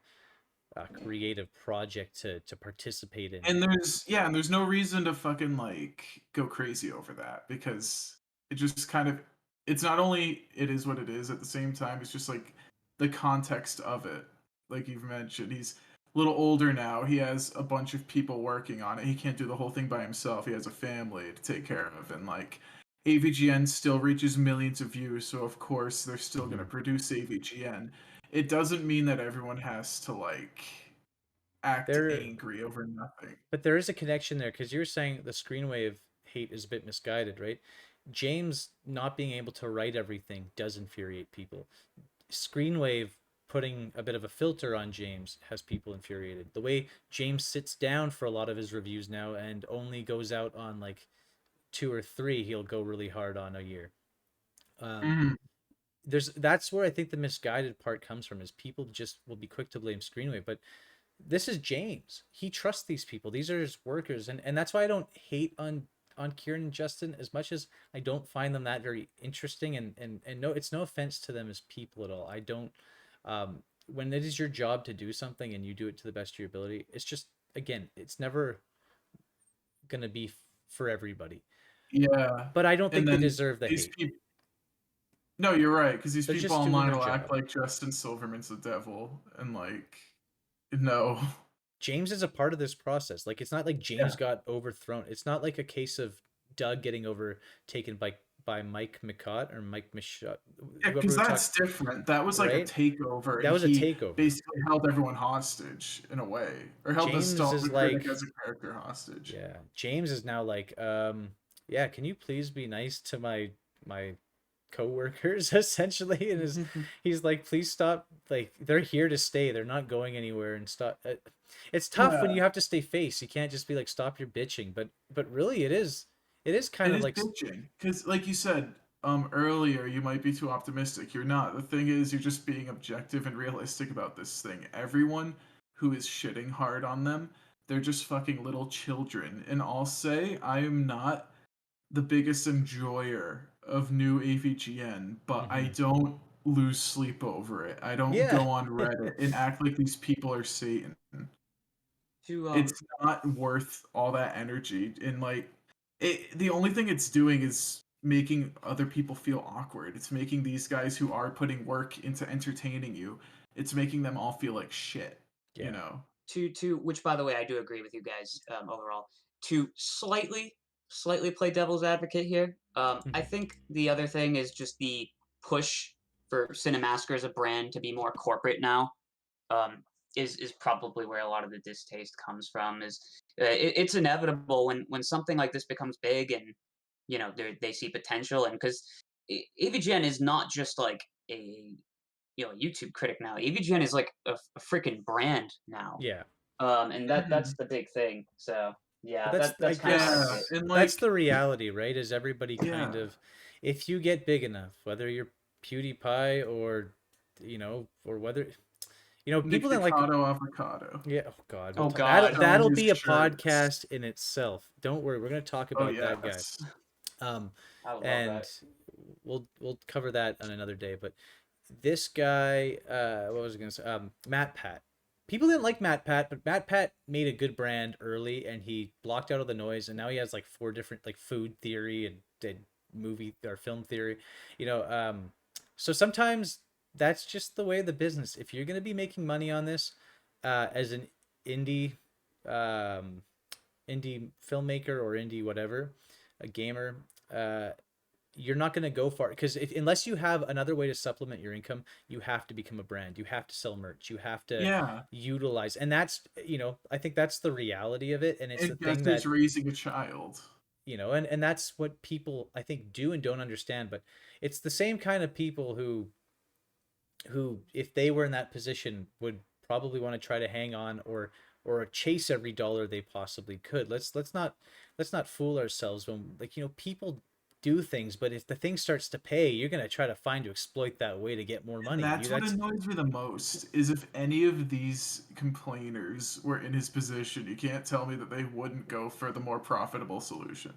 creative project to participate in. And there's no reason to fucking like go crazy over that because it just kind of it's not only it is what it is at the same time, it's just like the context of it. Like you've mentioned, he's a little older now. He has a bunch of people working on it. He can't do the whole thing by himself. He has a family to take care of, and like AVGN still reaches millions of views, so of course they're still going to produce AVGN. It doesn't mean that everyone has to like act There, angry over nothing. but there is a connection there because you're saying the Screenwave hate is a bit misguided, right? James not being able to write everything does infuriate people. Screenwave putting a bit of a filter on James has people infuriated. The way James sits down for a lot of his reviews now and only goes out on like two or three he'll go really hard on a year. Um, Mhm. that's where I think the misguided part comes from is people just will be quick to blame Screenwave, but this is James. He trusts these people. These are his workers, and that's why I don't hate on Kieran and Justin as much as I don't find them that very interesting. And no, it's no offense to them as people at all. I don't. When it is your job to do something and you do it to the best of your ability, it's just again, it's never gonna be for everybody. Yeah, But I don't and think they then deserve the these hate. people. No, you're right, because these They're people just doing online their will act job. like Justin Silverman's the devil, and like, no. James is a part of this process. Like it's not like Yeah. James got overthrown. It's not like a case of Doug getting overtaken by Mike McCott or Mike Michaud, Yeah, whoever because we're that's talking, different. That was like a right? takeover, That and was a he takeover. basically held everyone hostage in a way, or held James the is critic like, as a character hostage. yeah, James is now like, yeah, can you please be nice to my coworkers essentially? And he's like, please stop, like they're here to stay, they're not going anywhere, and stop. It's tough when Yeah, you have to stay face, you can't just be like, stop your bitching, but really it is kind it of is like, bitching because, like you said earlier, you might be too optimistic. You're not. The thing is, you're just being objective and realistic about this thing. Everyone who is shitting hard on them, they're just fucking little children. And I'll say, I am not the biggest enjoyer of new AVGN, but I mhm. don't lose sleep over it. I don't Yeah. go on Reddit and act like these people are Satan. To It's not worth all that energy. And like, the only thing it's doing is making other people feel awkward. It's making these guys who are putting work into entertaining you, it's making them all feel like shit. You Yeah. know? to which, by the way, I do agree with you guys, overall. To slightly play devil's advocate here, I Mhm. think the other thing is just the push for Cinemassacre as a brand to be more corporate now. Um, is probably where a lot of the distaste comes from. Is it's inevitable when something like this becomes big, and they see potential, and because AVGN is not just like a YouTube critic now. AVGN is like a freaking brand now. Yeah. And that's Mhm. the big thing. So But yeah, that's, I that's kind of how I see Yeah, guess it. and that's like, the reality, right? Is everybody kind yeah, of, if you get big enough, whether you're PewDiePie or, or whether, Nick people that like, Nicotto avocado. yeah, oh God, Oh that'll God. Selling that'll his be a shirts. podcast in itself. Don't worry, we're gonna talk Oh about that guy. yes. Um, I love and that. we'll cover that on another day. But this guy, what was I gonna say? Matt Pat. People didn't like Matt Pat, but Matt Pat made a good brand early, and he blocked out all the noise. And now he has like four different, like, food theory and did movie or film theory. You know, so sometimes that's just the way of the business. If you're gonna be making money on this, as an indie, um, indie filmmaker or indie whatever, a gamer, uh, you're not going to go far, because unless you have another way to supplement your income, you have to become a brand, you have to sell merch, you have to Yeah. utilize, and that's, I think that's the reality of it, and it's the And guess thing who's that, raising a child? and that's what people, I think, do and don't understand. But it's the same kind of people who, if they were in that position, would probably want to try to hang on, or chase every dollar they possibly could. Let's not fool ourselves when, like, people do things, but if the thing starts to pay, you're going to try to find to exploit that way to get more And money. that's what annoys me the most is if any of these complainers were in his position, you can't tell me that they wouldn't go for the more profitable solution.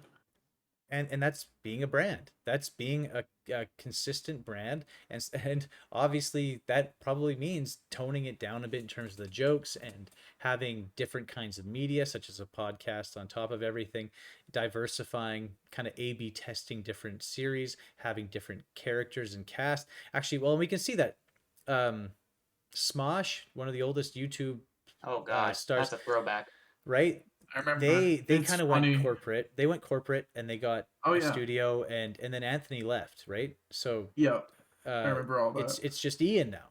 and that's being a brand, that's being a consistent brand, and obviously that probably means toning it down a bit in terms of the jokes, and having different kinds of media such as a podcast on top of everything, diversifying, kind of A B testing different series, having different characters and cast. Actually, well, we can see that, um Smosh, one of the oldest YouTube Oh God, stars, that's a throwback. right? I remember. They It's kind of went funny. corporate. They went corporate, and they got Oh a yeah. studio, and then Anthony left, right? So Yep. I uh remember all it's that. it's just Ian now.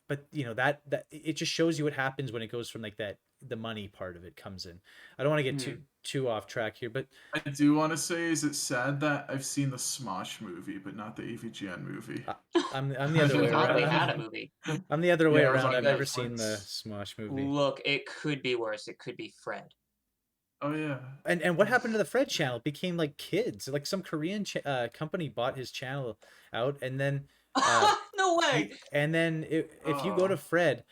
But that it just shows you what happens when it goes from like that, the money part of it comes in. I don't want to get Hmm. too off track here, but I do want to say, is it sad that I've seen the Smosh movie, but not the AVGN movie? I, I'm the I other way forgot around. they I'm had a movie. I'm the other way Yeah, it was around. on I've never Because seen the Netflix. Smosh movie. look, it could be worse. It could be Fred. Oh yeah. And what happened to the Fred channel? It became like kids. Like some Korean company bought his channel out, and then uh No way. if you go to Oh. Fred,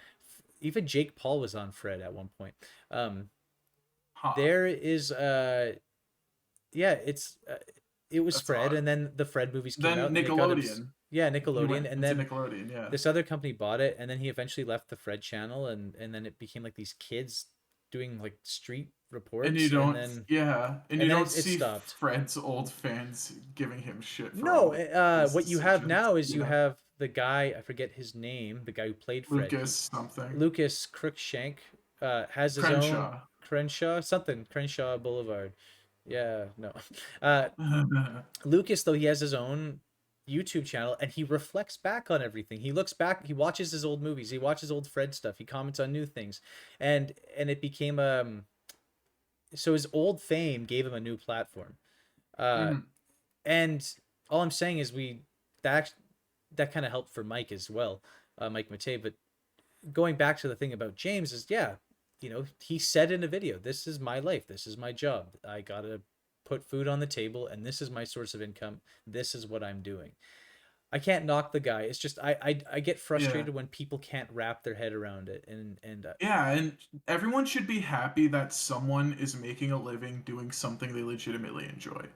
even Jake Paul was on Fred at one point. Um, Huh. there is yeah, it was That's Fred, odd. and then the Fred movies came Then out, and it got Nickelodeon. yeah, He Nickelodeon, went and into then Nickelodeon. Yeah. this other company bought it, and then he eventually left the Fred channel, and then it became like these kids doing like street And reports, and you and then don't it see stopped. Fred's old fans giving him shit for No, all his what you have decisions. now is you Yeah. have the guy, I forget his name, the guy who played Fred. Lucas something. Lucas Cruikshank, has his own Crenshaw. Crenshaw Boulevard. Yeah, no. Lucas, though, he has his own YouTube channel and he reflects back on everything. He looks back, he watches his old movies, he watches old Fred stuff, he comments on new things. And it became so his old fame gave him a new platform. Uh Mhm. and all I'm saying is that that kind of helped for Mike as well, Mike Matei. But going back to the thing about James is, yeah, he said in a video, this is my life, this is my job, I gotta put food on the table, and this is my source of income, this is what I'm doing. I can't knock the guy. It's just I get Yeah. frustrated when people can't wrap their head around it, and Yeah, and everyone should be happy that someone is making a living doing something they legitimately enjoy.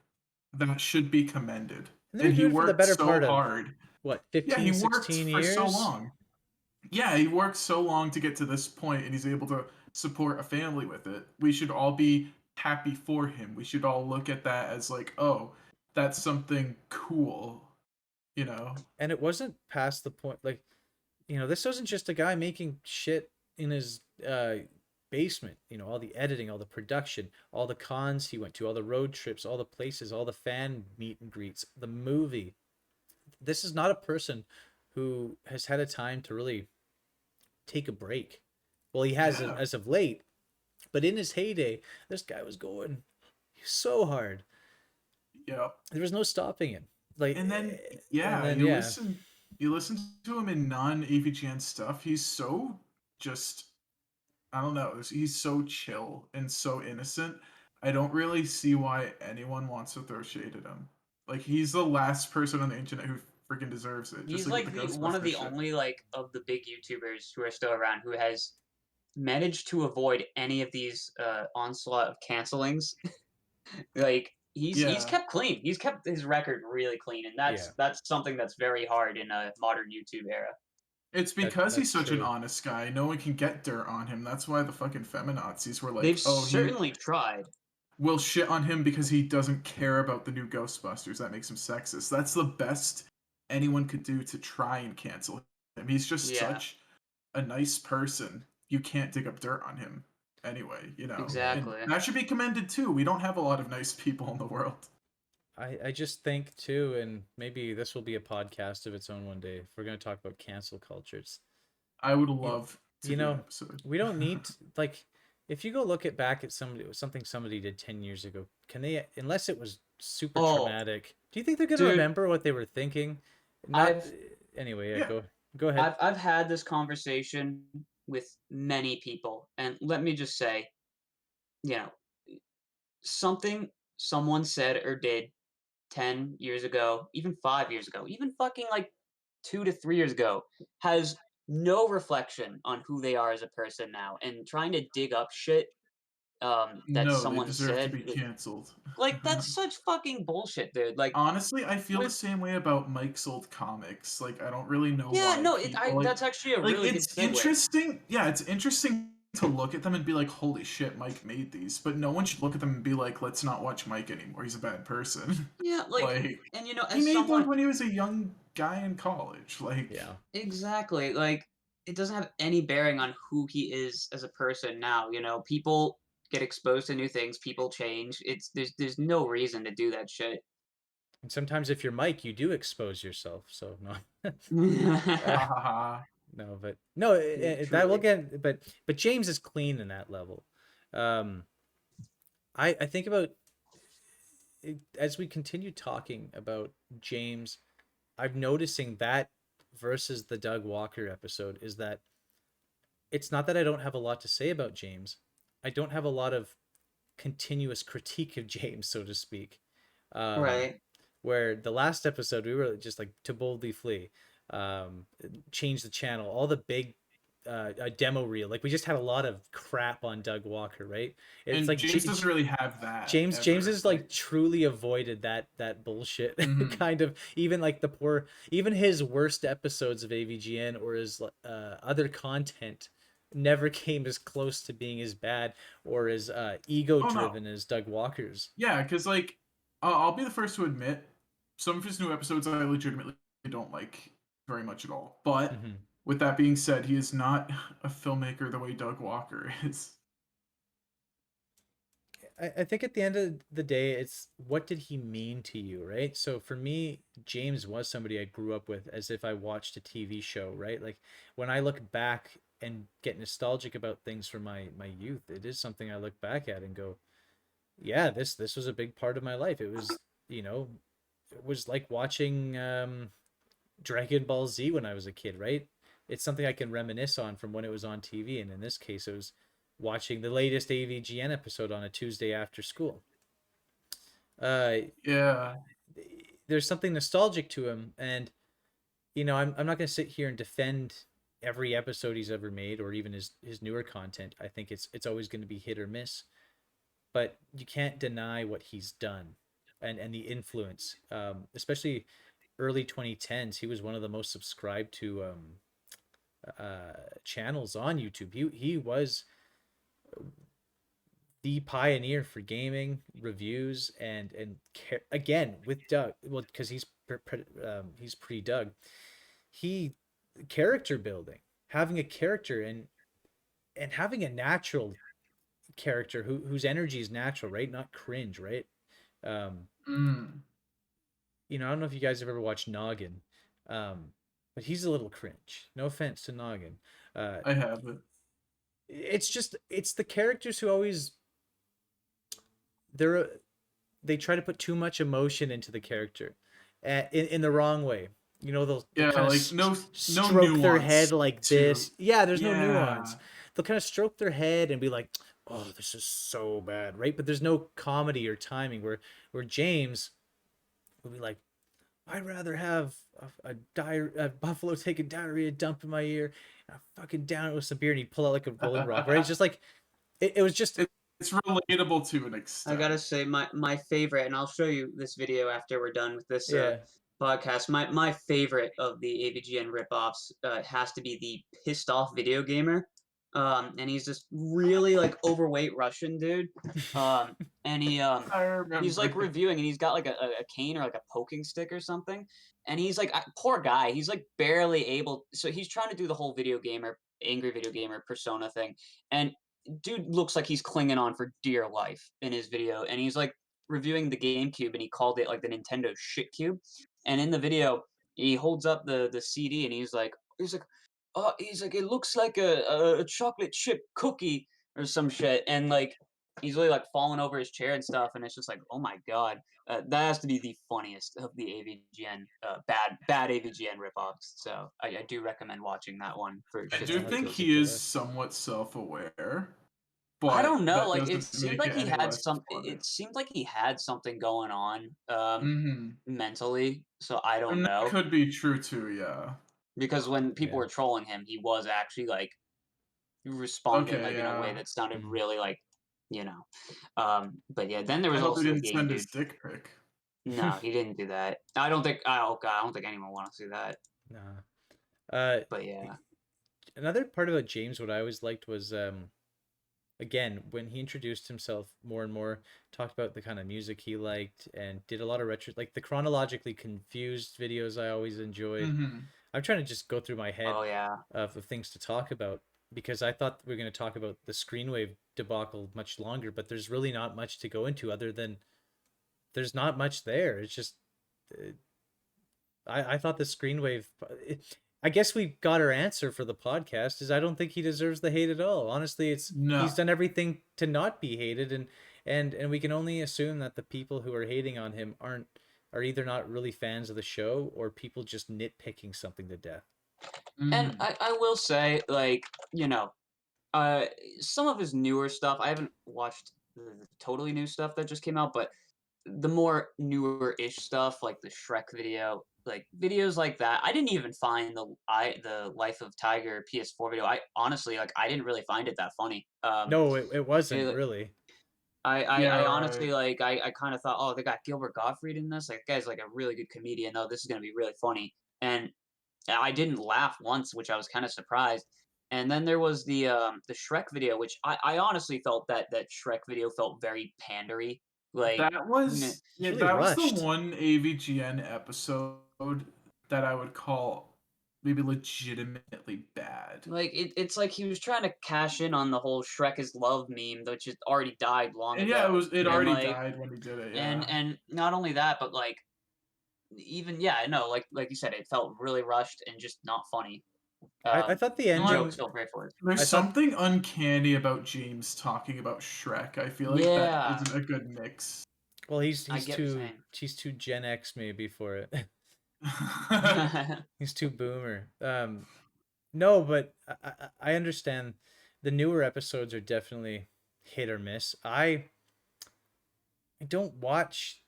That should be commended. they've And been he doing it for the worked better so part of hard. what, Yeah, 15, he worked 16 for so years. long. Yeah, he worked so long to get to this point and he's able to support a family with it. We should all be happy for him. We should all look at that as like, oh, that's something cool, you know? And it wasn't past the point, like, this wasn't just a guy making shit in his basement. All the editing, all the production, all the cons he went to, all the road trips, all the places, all the fan meet and greets, the movie. This is not a person who has had a time to really take a break. Well, he has Yeah. as of late, but in his heyday, this guy was going so hard. Yeah. There was no stopping him. Like, And then and yeah, then yeah, you listen to him in non-AVGN stuff. He's so just I don't know. He's so chill and so innocent. I don't really see why anyone wants to throw shade at him. Like he's the last person on the internet who freaking deserves it. Just He's like with like the the one of Ghostbusters the shit. only like of the big YouTubers who are still around who has managed to avoid any of these onslaught of cancelings. Like he's Yeah. kept clean. He's kept his record really clean, and yeah, that's something that's very hard in a modern YouTube era. It's that because he's that's such an true. honest guy. No one can get dirt on him. That's why the fucking feminazis were They've like, "Oh, he certainly tried. will shit on him because he doesn't care about the new Ghostbusters. That makes him sexist." That's the best anyone could do to try and cancel him. He's just Yeah, such a nice person. You can't dig up dirt on him anyway, you know. Yeah, And exactly. that should be commended too. We don't have a lot of nice people in the world. I just think too, and maybe this will be a podcast of its own one day, if we're going to talk about cancel cultures. I would you, love to you do an know episode. we don't need like, if you go look at back at something somebody did 10 years ago, can they, unless it was super Oh, traumatic, do you think they're going to dude, remember what they were thinking? Not I've anyway. Yeah, Yeah. go ahead. I've had this conversation with many people, and let me just say, you know, something someone said or did 10 years ago, even 5 years ago, even fucking like 2 to 3 years ago, has no reflection on who they are as a person now. And trying to dig up shit that No, they someone deserve to said, be canceled. like, that's such fucking bullshit, dude. Like, Honestly, I feel the with same way about Mike's old comics. Like, I don't really know yeah, why no, people like that's actually a like really good it's segue. interesting. Yeah, it's interesting to look at them and be like, "Holy shit, Mike made these." But no one should look at them and be like, "Let's not watch Mike anymore. He's a bad person." Yeah, like, Like, and you know, he as made those someone when he was a young guy in college. Like, Yeah. exactly, like, it doesn't have any bearing on who he is as a person now. You know, people get exposed to new things, people change. There's no reason to do that shit. And sometimes if you're Mike, you do expose yourself, so no. uh, ha ha ha. no, but no, that will Truly. get, but James is clean in that level. um I think about it, as we continue talking about James, I'm noticing that versus the Doug Walker episode is that it's not that I don't have a lot to say about James. I don't have a lot of continuous critique of James, so to speak. Um, Right. where the last episode we were just like to boldly flee, change the channel, all the big a demo reel. Like we just had a lot of crap on Doug Walker, right? It's And like James doesn't really have that James ever. has like truly avoided that bullshit Mhm. kind of, even like the poor, even his worst episodes of AVGN or his other content never came as close to being as bad or as ego Oh no, driven as Doug Walker's. yeah, because like I'll be the first to admit some of his new episodes I legitimately don't like very much at all. But Mm-hmm. with that being said, he is not a filmmaker the way Doug Walker is. I think at the end of the day, it's what did he mean to you, right? So for me, James was somebody I grew up with as if I watched a TV show, right? Like when I look back and get nostalgic about things from my youth, it is something I look back at and go, yeah, this was a big part of my life. It was, you know, it was like watching Dragon Ball Z when I was a kid, right? It's something I can reminisce on from when it was on TV, and in this case, it was watching the latest AVGN episode on a Tuesday after school. Uh, Yeah. there's something nostalgic to him, and I'm not going to sit here and defend every episode he's ever made or even his newer content. I think it's always going to be hit or miss, but you can't deny what he's done and the influence, especially early 2010s. He was one of the most subscribed to channels on YouTube. He was the pioneer for gaming reviews again with Doug. Well, because he's pre Doug. He character building, having a character and having a natural character whose energy is natural, right? Not cringe, right? Um, Mm. I don't know if you guys have ever watched Noggin, but he's a little cringe. No offense to Noggin. I have it. It's the characters who always they're they try to put too much emotion into the character, in the wrong way. They'll kind of like no stroke their head nuance like to this. Yeah, there's no nuance. yeah. They'll kind of stroke their head and be like, "Oh, this is so bad," right? But there's no comedy or timing. Where James will be like, "I'd rather have a buffalo take a diarrhea dump in my ear, and I fucking down it with some beer," and he'd pull out like a rolling rock, right? It's just like it was just It's relatable to an I extent. gotta say, my favorite, and I'll show you this video after we're done with this yeah. podcast. My favorite of the AVGN ripoffs has to be the pissed off video gamer. And he's this really like overweight Russian dude. And I remember. he's like reviewing, and he's got like a cane or like a poking stick or something. And he's like, poor guy, he's like barely able. So he's trying to do the whole angry video gamer persona thing, and dude looks like he's clinging on for dear life in his video, and he's like reviewing the GameCube, and he called it like the Nintendo shit cube. And in the video, he holds up the CD, and he's like, it looks like a chocolate chip cookie or some shit, and like he's really like falling over his chair and stuff, and it's just like, oh my god, that has to be the funniest of the AVGN bad AVGN ripoffs. So I do recommend watching that one for I shits do and think giggles. he is somewhat self-aware, but I don't know. that Like doesn't make it any less funny. It seemed like he had something going on Mm-hmm. mentally. So I don't And that know, could be true too, yeah. because when people Yeah. were trolling him, he was actually like responding Okay, like in a way yeah. that sounded Mm. really like, you know. But yeah, then there I was hope he also the didn't game send dude. his dick pic. No, he didn't do that. I don't think. Oh god, I don't think anyone wants to see that. Nah. But yeah, Another part about James, what I always liked was, again, when he introduced himself more and more, talked about the kind of music he liked, and did a lot of retro, like the chronologically confused videos I always enjoyed. Mm-hmm. I'm trying to just go through my head oh yeah. of things to talk about, because I thought we were going to talk about the Screenwave debacle much longer, but there's really not much to go into other than there's not much there. It's just, I thought the Screenwave. I guess we got our answer for the podcast. Is I don't think he deserves the hate at all. Honestly, No. he's done everything to not be hated, and we can only assume that the people who are hating on him are either not really fans of the show or people just nitpicking something to death. And Mm-hmm. I will say, like, you know, some of his newer stuff, I haven't watched the totally new stuff that just came out, but the more newer-ish stuff, like the Shrek video, like videos like that, I didn't even find the Life of Tiger PS4 video. I honestly, like, I didn't really find it that funny. No, it wasn't it- really. Yeah, I right. honestly like I kind of thought, oh, they got Gilbert Gottfried in this. Like, the guy's like a really good comedian. Oh, this is gonna be really funny. And I didn't laugh once, which I was kind of surprised. And then there was the Shrek video, which I honestly felt that Shrek video felt very pandery. Like, That was really that was rushed. the one AVGN episode that I would call maybe legitimately bad. Like it's like he was trying to cash in on the whole Shrek is love meme, which had already died long And ago. yeah, it And already like died when he did it. Yeah. and not only that, but like even yeah, no, like you said, it felt really rushed and just not funny. I thought the The like, jokes ending. felt very forced. There's I thought, something uncanny about James talking about Shrek. I feel like that Yeah, isn't a good mix. well, I get what you're he's too Gen X maybe for it. saying. He's too boomer. No, but I understand the newer episodes are definitely hit or miss. I don't watch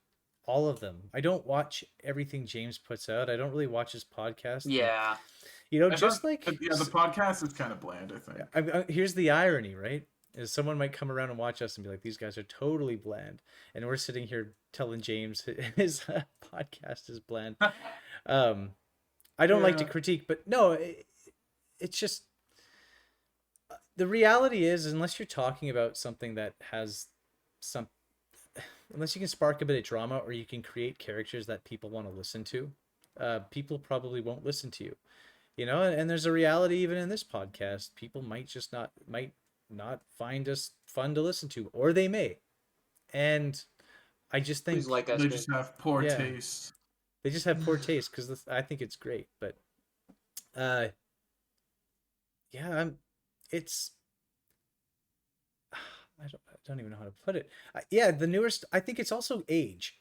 all of them. I don't watch everything James puts out. I don't really watch his podcast. Yeah. You know, I thought, just like yeah, the podcast is kind of bland, I think. here's the irony, right? Is someone might come around and watch us and be like, "These guys are totally bland," and we're sitting here telling James his podcast is bland. I don't like to Yeah. critique, but no, it's just the reality is, unless you're talking about something that has some, unless you can spark a bit of drama or you can create characters that people want to listen to, people probably won't listen to you. You know, and there's a reality even in this podcast. People might not find us fun to listen to, or they may. And I just Who's think, like us They good. just have poor yeah, taste. they just have poor taste because I think it's great. But uh, yeah, it's I don't even know how to put it. Yeah, the newest. I think it's also age,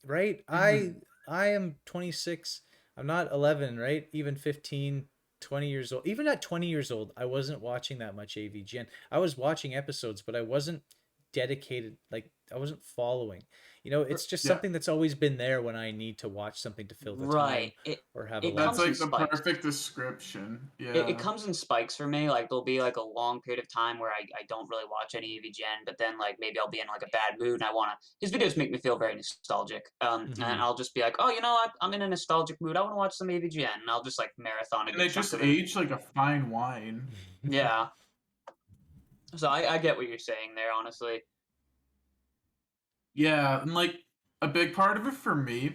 right? Mhm. I am 26. I'm not 11, right? Even 15, 20 years old. Even at 20 years old, I wasn't watching that much AVGN. I was watching episodes, but I wasn't dedicated. Like I wasn't following. You know, it's just Yeah. something that's always been there when I need to watch something to fill the Right. time or have a It That's comes laugh. in like the spikes. perfect description. It Yeah. comes in spikes for me. Like there'll be like a long period of time where I don't really watch any AVGN, but then like maybe I'll be in like a bad mood and I wanna his videos make me feel very nostalgic. And Mm-hmm. I'll just be like, oh, you know what? I'm in a nostalgic mood. I want to watch some AVGN, and I'll just like marathon a And good they chunk just of it. age like a fine wine. Yeah. So I get what you're saying there, honestly. Yeah, and like a big part of it for me,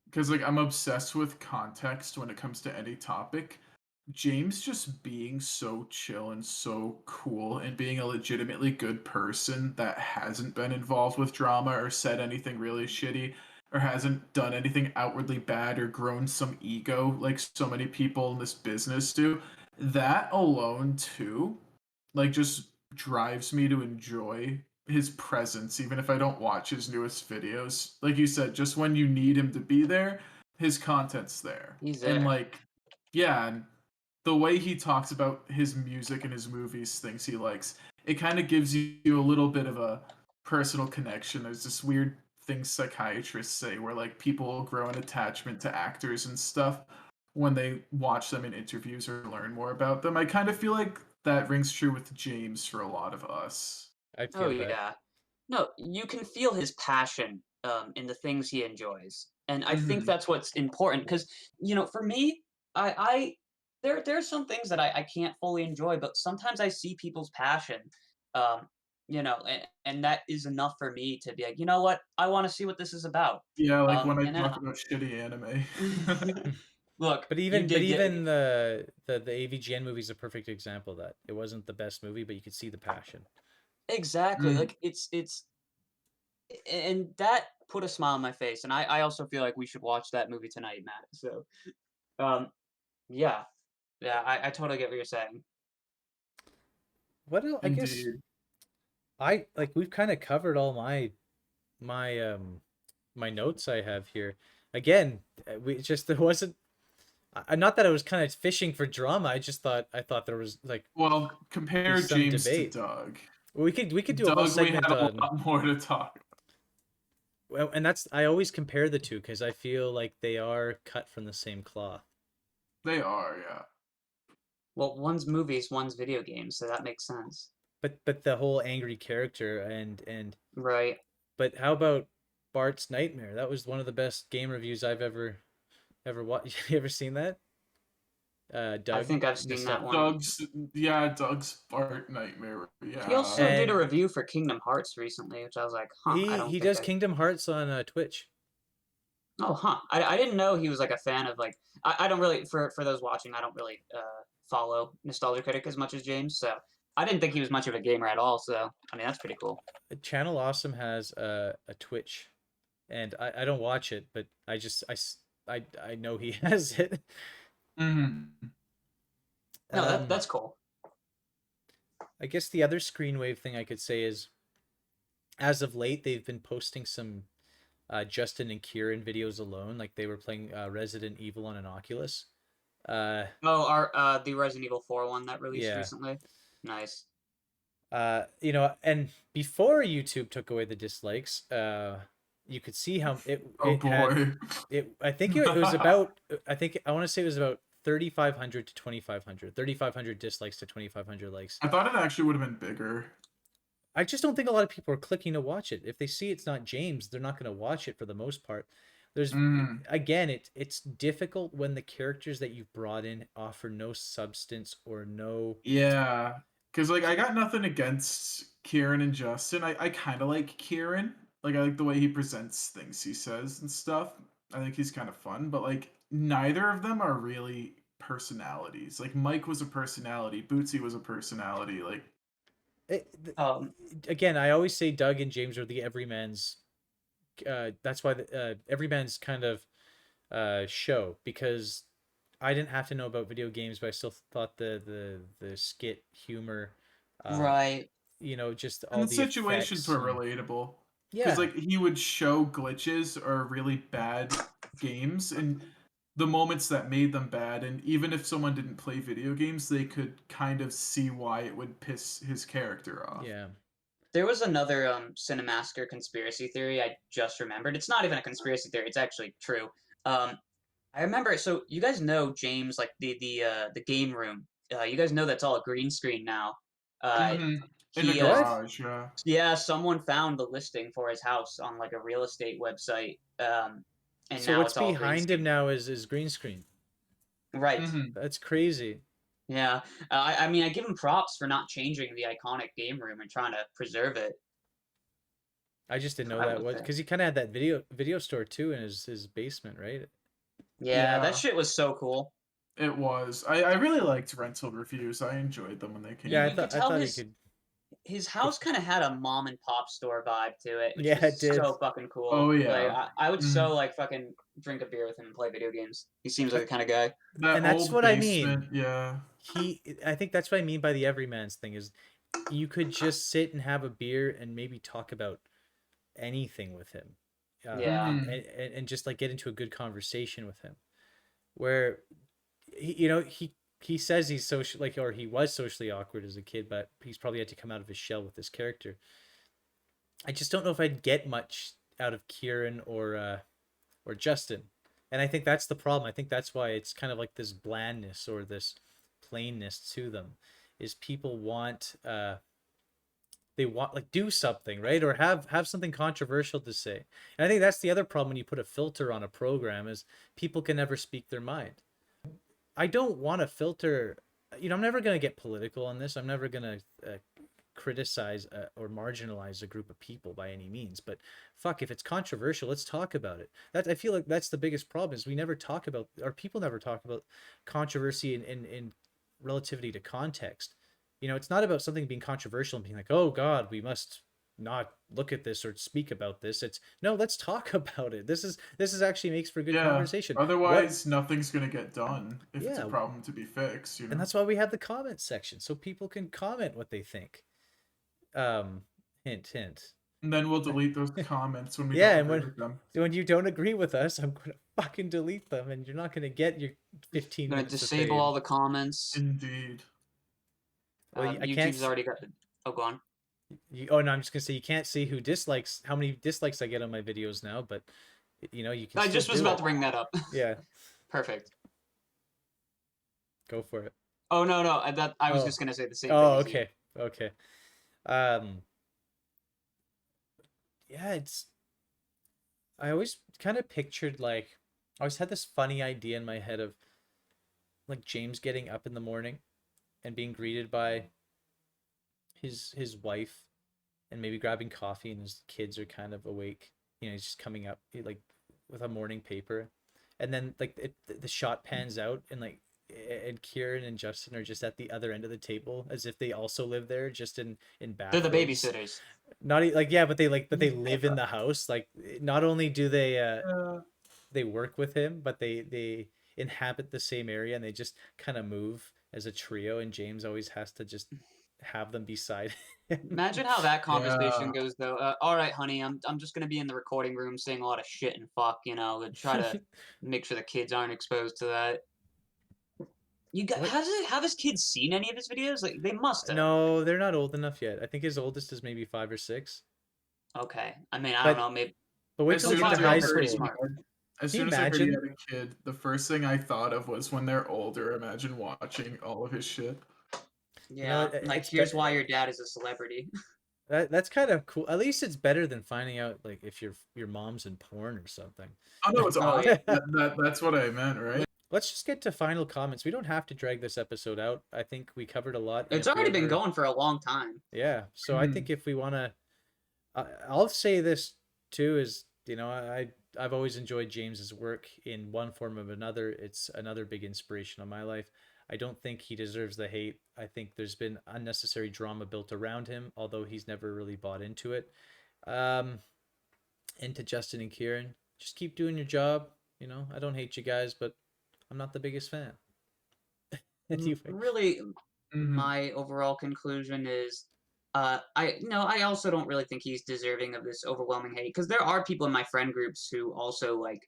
because like I'm obsessed with context when it comes to any topic. James just being so chill and so cool and being a legitimately good person that hasn't been involved with drama or said anything really shitty or hasn't done anything outwardly bad or grown some ego like so many people in this business do. That alone too, like just drives me to enjoy his presence even if I don't watch his newest videos. Like you said, just when you need him to be there, his content's there. He's And there. like yeah, and the way he talks about his music and his movies, things he likes, it kind of gives you a little bit of a personal connection. There's this weird thing psychiatrists say where like people will grow an attachment to actors and stuff when they watch them in interviews or learn more about them. I kind of feel like that rings true with James for a lot of us. I Oh feel that. yeah. No, you can feel his passion in the things he enjoys, and I think Hmm. that's what's important. Because for me, I there's some things that I can't fully enjoy, but sometimes I see people's passion, um, and that is enough for me to be like, you know what, I want to see what this is about. Yeah, like when I And then talk about shitty anime. look, But you even did get the AVGN movie is a perfect example of that. It wasn't the best movie, but you could see the passion. exactly Mm. like it's and that put a smile on my face, and I also feel like we should watch that movie tonight, Matt. So, um, yeah, yeah, I totally get what you're saying. What else? I guess Indeed. I like we've kind of covered all my my notes I have here. Again, we just there wasn't not that I was kind of fishing for drama. I thought there was like Well, be compare some James to debate. Doug. We could do a whole Doug, we segment had a on, lot more to talk. well, and that's I always compare the two because I feel like they are cut from the same cloth. They are, yeah. Well, one's movies, one's video games, so that makes sense, But the whole angry character and right? but how about Bart's Nightmare? That was one of the best game reviews I've ever watched. You ever seen that? I Doug, think I've seen that one. Doug's fart nightmare. He Yeah. also did a and review for Kingdom Hearts recently, which I was like, huh, I don't he think does I. Kingdom Hearts on Twitch. Oh, huh. I didn't know he was like a fan of like I don't really for those watching I don't really follow Nostalgia Critic as much as James, so I didn't think he was much of a gamer at all. So I mean that's pretty cool. Channel Awesome has a Twitch, and I don't watch it, but I know he has it. Mm-hmm. No, Um, that's cool. I guess the other Screenwave thing I could say is, as of late, they've been posting some Justin and Kieran videos alone. Like they were playing Resident Evil on an Oculus. Oh, our the Resident Evil 4 one that released Yeah. recently. Nice. You know, and before YouTube took away the dislikes, you could see how Oh it had boy. it. I think it was about. I think I want to say it was about 3,500 to 2,500. 3,500 dislikes to 2,500 likes. I thought it actually would have been bigger. I just don't think a lot of people are clicking to watch it. If they see it's not James, they're not going to watch it for the most part. There's Mm. again, it's difficult when the characters that you've brought in offer no substance or no. Yeah. Because, like, I got nothing against Kieran and Justin. I kind of like Kieran. Like, I like the way he presents things he says and stuff. I think he's kind of fun. But, like, neither of them are really personalities. Like, Mike was a personality. Bootsy was a personality. Like, It, Um, again, I always say Doug and James are the everyman's. That's why the everyman's kind of show, because I didn't have to know about video games, but I still thought the skit humor, uh, right. you know, just and all the the situations effects were and relatable. Because, yeah, like, he would show glitches or really bad games and the moments that made them bad. And even if someone didn't play video games, they could kind of see why it would piss his character off. yeah. There was another Cinemassacre conspiracy theory I just remembered. It's not even a conspiracy theory. It's actually true. Um, I remember. So you guys know James, like the game room. You guys know that's all a green screen now. Uh, Hmm. In the he What? garage, yeah. yeah, someone found the listing for his house on like a real estate website. And So now what's it's all green behind him screen. now is green screen. Right. Hmm. That's crazy. Yeah. I mean, I give him props for not changing the iconic game room and trying to preserve it. I just didn't know I that would was say. because he kind of had that video store too in his basement, right? Yeah, that Yeah, shit was so cool. it was. I really liked rental reviews. I enjoyed them when they You, Yeah, came I you out. could thought I tell thought he could. his house kind of had a mom and pop store vibe to it, which Yeah, was it did. so fucking Oh cool. Like yeah. I would Mhm. so like fucking drink a beer with him and play video games. He seems like Uh, the kind of guy. That And that's old what I mean. basement, yeah. I think that's what I mean by the everyman's thing is you could just sit and have a beer and maybe talk about anything with him, Yeah. Hmm. and just like get into a good conversation with him. Where you know he says he's social like or he was socially awkward as a kid, but he's probably had to come out of his shell with this character. I just don't know if I'd get much out of Kieran or Justin, and I think that's the problem. I think that's why it's kind of like this blandness or this plainness to them, is people want they want like do something right or have something controversial to say, and I think that's the other problem when you put a filter on a program is people can never speak their mind. I don't want to filter. You know, I'm never going to get political on this. I'm never going to criticize or marginalize a group of people by any means. But fuck, if it's controversial, let's talk about it. That I feel like that's the biggest problem is we never talk about, or people never talk about controversy in relativity to context. You know, it's not about something being controversial and being like, oh God, we must not look at this or speak about this. It's no, let's talk about it. This is actually makes for good Yeah. conversation. What Otherwise, nothing's gonna get done if it's a yeah, problem to be fixed, you and know? that's why we have the comment section so people can comment what they think. Um, hint, hint. And then we'll delete those comments when we Yeah, don't and agree with them. when you don't agree with us, I'm gonna fucking delete them, and you're not gonna get your 15 I'm gonna minutes of disable fame. all the comments. Indeed. Well, I can't. YouTube's already got. Oh, go on. Oh no, I'm just gonna say you can't see who dislikes, how many dislikes I get on my videos now, but you know you can I still just was do about it. to bring that up. Yeah, Perfect. go for it. Oh no, no, I was Oh, just gonna say the same oh, thing as you. okay, okay. Um, yeah, it's. I always kind of pictured like I always had this funny idea in my head of like James getting up in the morning and being greeted by his wife and maybe grabbing coffee and his kids are kind of awake. You know, he's just coming up like with a morning paper, and then like the shot pans out, and like and Kieran and Justin are just at the other end of the table as if they also live there, just in They're the bathrobes. babysitters. Not like, yeah, but they live in the house. Like, not only do they work with him, but they inhabit the same area, and they just kind of move as a trio, and James always has to just have them beside him. Imagine how that conversation Yeah. goes though. All right, honey, I'm just gonna be in the recording room saying a lot of shit and fuck, and try to make sure the kids aren't exposed to that. You got What? have his kids seen any of his videos? Like they must have. No, they're not old enough yet. I think his oldest is maybe 5 or 6. Okay, I mean I don't But know, maybe wait As till they soon get as to I high they're heard pretty he school. smart. as Can you soon as I heard he imagine? had a kid, the first thing I thought of was when they're older, imagine watching all of his shit. You know, Yeah, like here's why your dad is a celebrity. that's kind of cool. At least it's better than finding out like if your mom's in porn or something. Oh no, it's Oh awesome. yeah. That's what I meant, right? Let's just get to final comments. We don't have to drag this episode out. I think we covered a lot. And It's if we already been ever, going for a long time. yeah. So I think if we want to, I'll say this too is, I've always enjoyed James's work in one form or another. It's another big inspiration of my life. I don't think he deserves the hate. I think there's been unnecessary drama built around him, although he's never really bought into it. Um, and to Justin and Kieran, just keep doing your job. I don't hate you guys, but I'm not the biggest fan. Anyway. Really, Mhm. my overall conclusion is I also don't really think he's deserving of this overwhelming hate because there are people in my friend groups who also like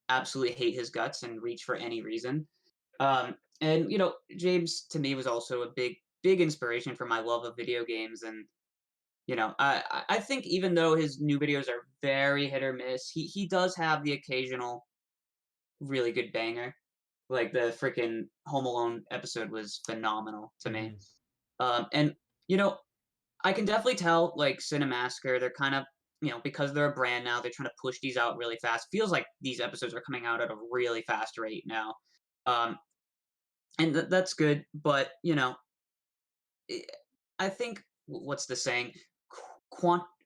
absolutely hate his guts and reach for any reason. And James to me was also a big inspiration for my love of video games. And I think even though his new videos are very hit or miss, he does have the occasional really good banger. Like the freaking Home Alone episode was phenomenal to me. Mhm. And you know, I can definitely tell like Cinemassacre, they're kind of because they're a brand now, they're trying to push these out really fast. Feels like these episodes are coming out at a really fast rate now. Um, and that's good, but I I think what's the saying?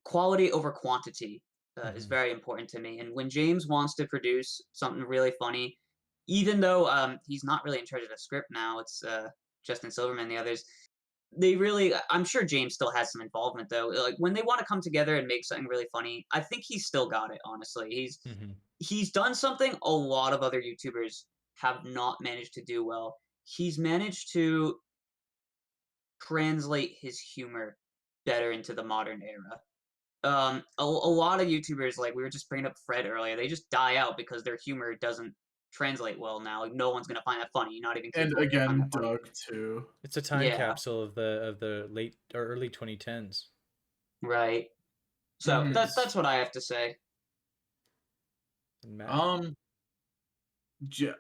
Quality over quantity is Mhm. very important to me. And when James wants to produce something really funny, even though he's not really in charge of the script now, it's Justin Silverman and the others. They really, I'm sure James still has some involvement though. Like when they want to come together and make something really funny, I think he's still got it. Honestly, Mhm. he's done something a lot of other YouTubers have not managed to do well. He's managed to translate his humor better into the modern era. A lot of YouTubers, like we were just bringing up Fred earlier, they just die out because their humor doesn't translate well now. Like no one's gonna find that funny. Not even And capable of finding again, that funny. Doug too. It's a time Yeah, capsule of the late or early 2010s. right. So Mhm. that's what I have to say. And Matt. Um,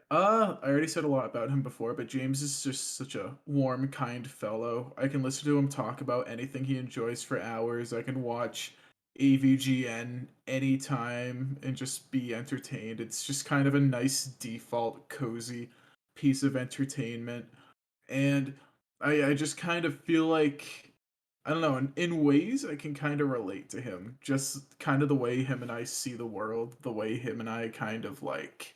I already said a lot about him before, but James is just such a warm, kind fellow. I can listen to him talk about anything he enjoys for hours. I can watch AVGN anytime and just be entertained. It's just kind of a nice default, cozy piece of entertainment. And I just kind of feel like I don't know, in ways I can kind of relate to him. Just kind of the way him and I see the world, the way him and I kind of like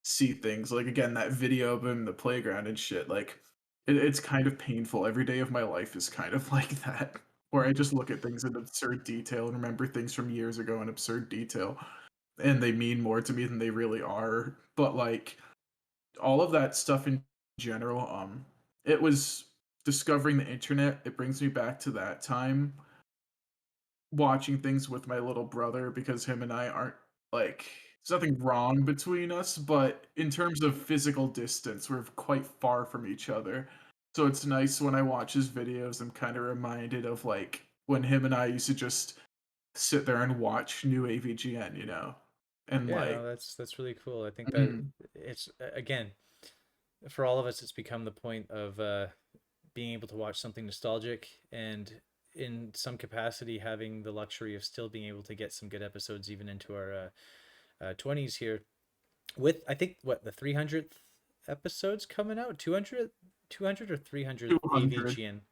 see things. Like again, that video of him in the playground and shit. Like it's kind of painful. Every day of my life is kind of like that, where I just look at things in absurd detail and remember things from years ago in absurd detail, and they mean more to me than they really are. But like all of that stuff in general, it was discovering the internet. It brings me back to that time watching things with my little brother because him and I aren't like there's nothing wrong between us, but in terms of physical distance, we're quite far from each other. So it's nice when I watch his videos, I'm kind of reminded of like when him and I used to just sit there and watch new AVGN, And Yeah, no, like that's really cool. I think that mhm. it's again, for all of us, it's become the point of being able to watch something nostalgic, and in some capacity having the luxury of still being able to get some good episodes even into our 20s here, with I think what the 300th episodes coming out, 200 or 300th 200. AVGN.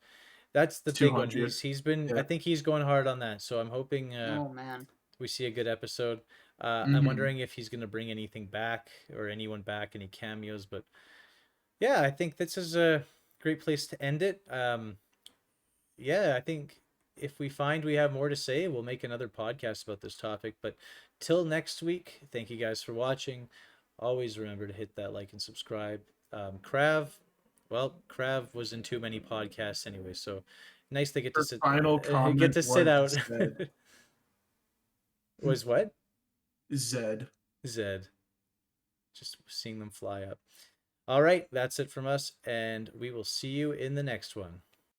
That's the big one. 200. He's been, I Yeah. think he's going hard on that, so I'm hoping Oh man. we see a good episode. I'm Mhm. wondering if he's going to bring anything back or anyone back, any cameos. But yeah, I think this is a great place to end it. Yeah, I think if we find we have more to say, we'll make another podcast about this topic. But till next week, thank you guys for watching. Always remember to hit that like and subscribe. Krav was in too many podcasts anyway, so nice to get to Her sit final comment sit out. was Zed. Was what? Zed. Zed. Just seeing them fly up. All right, that's it from us, and we will see you in the next one.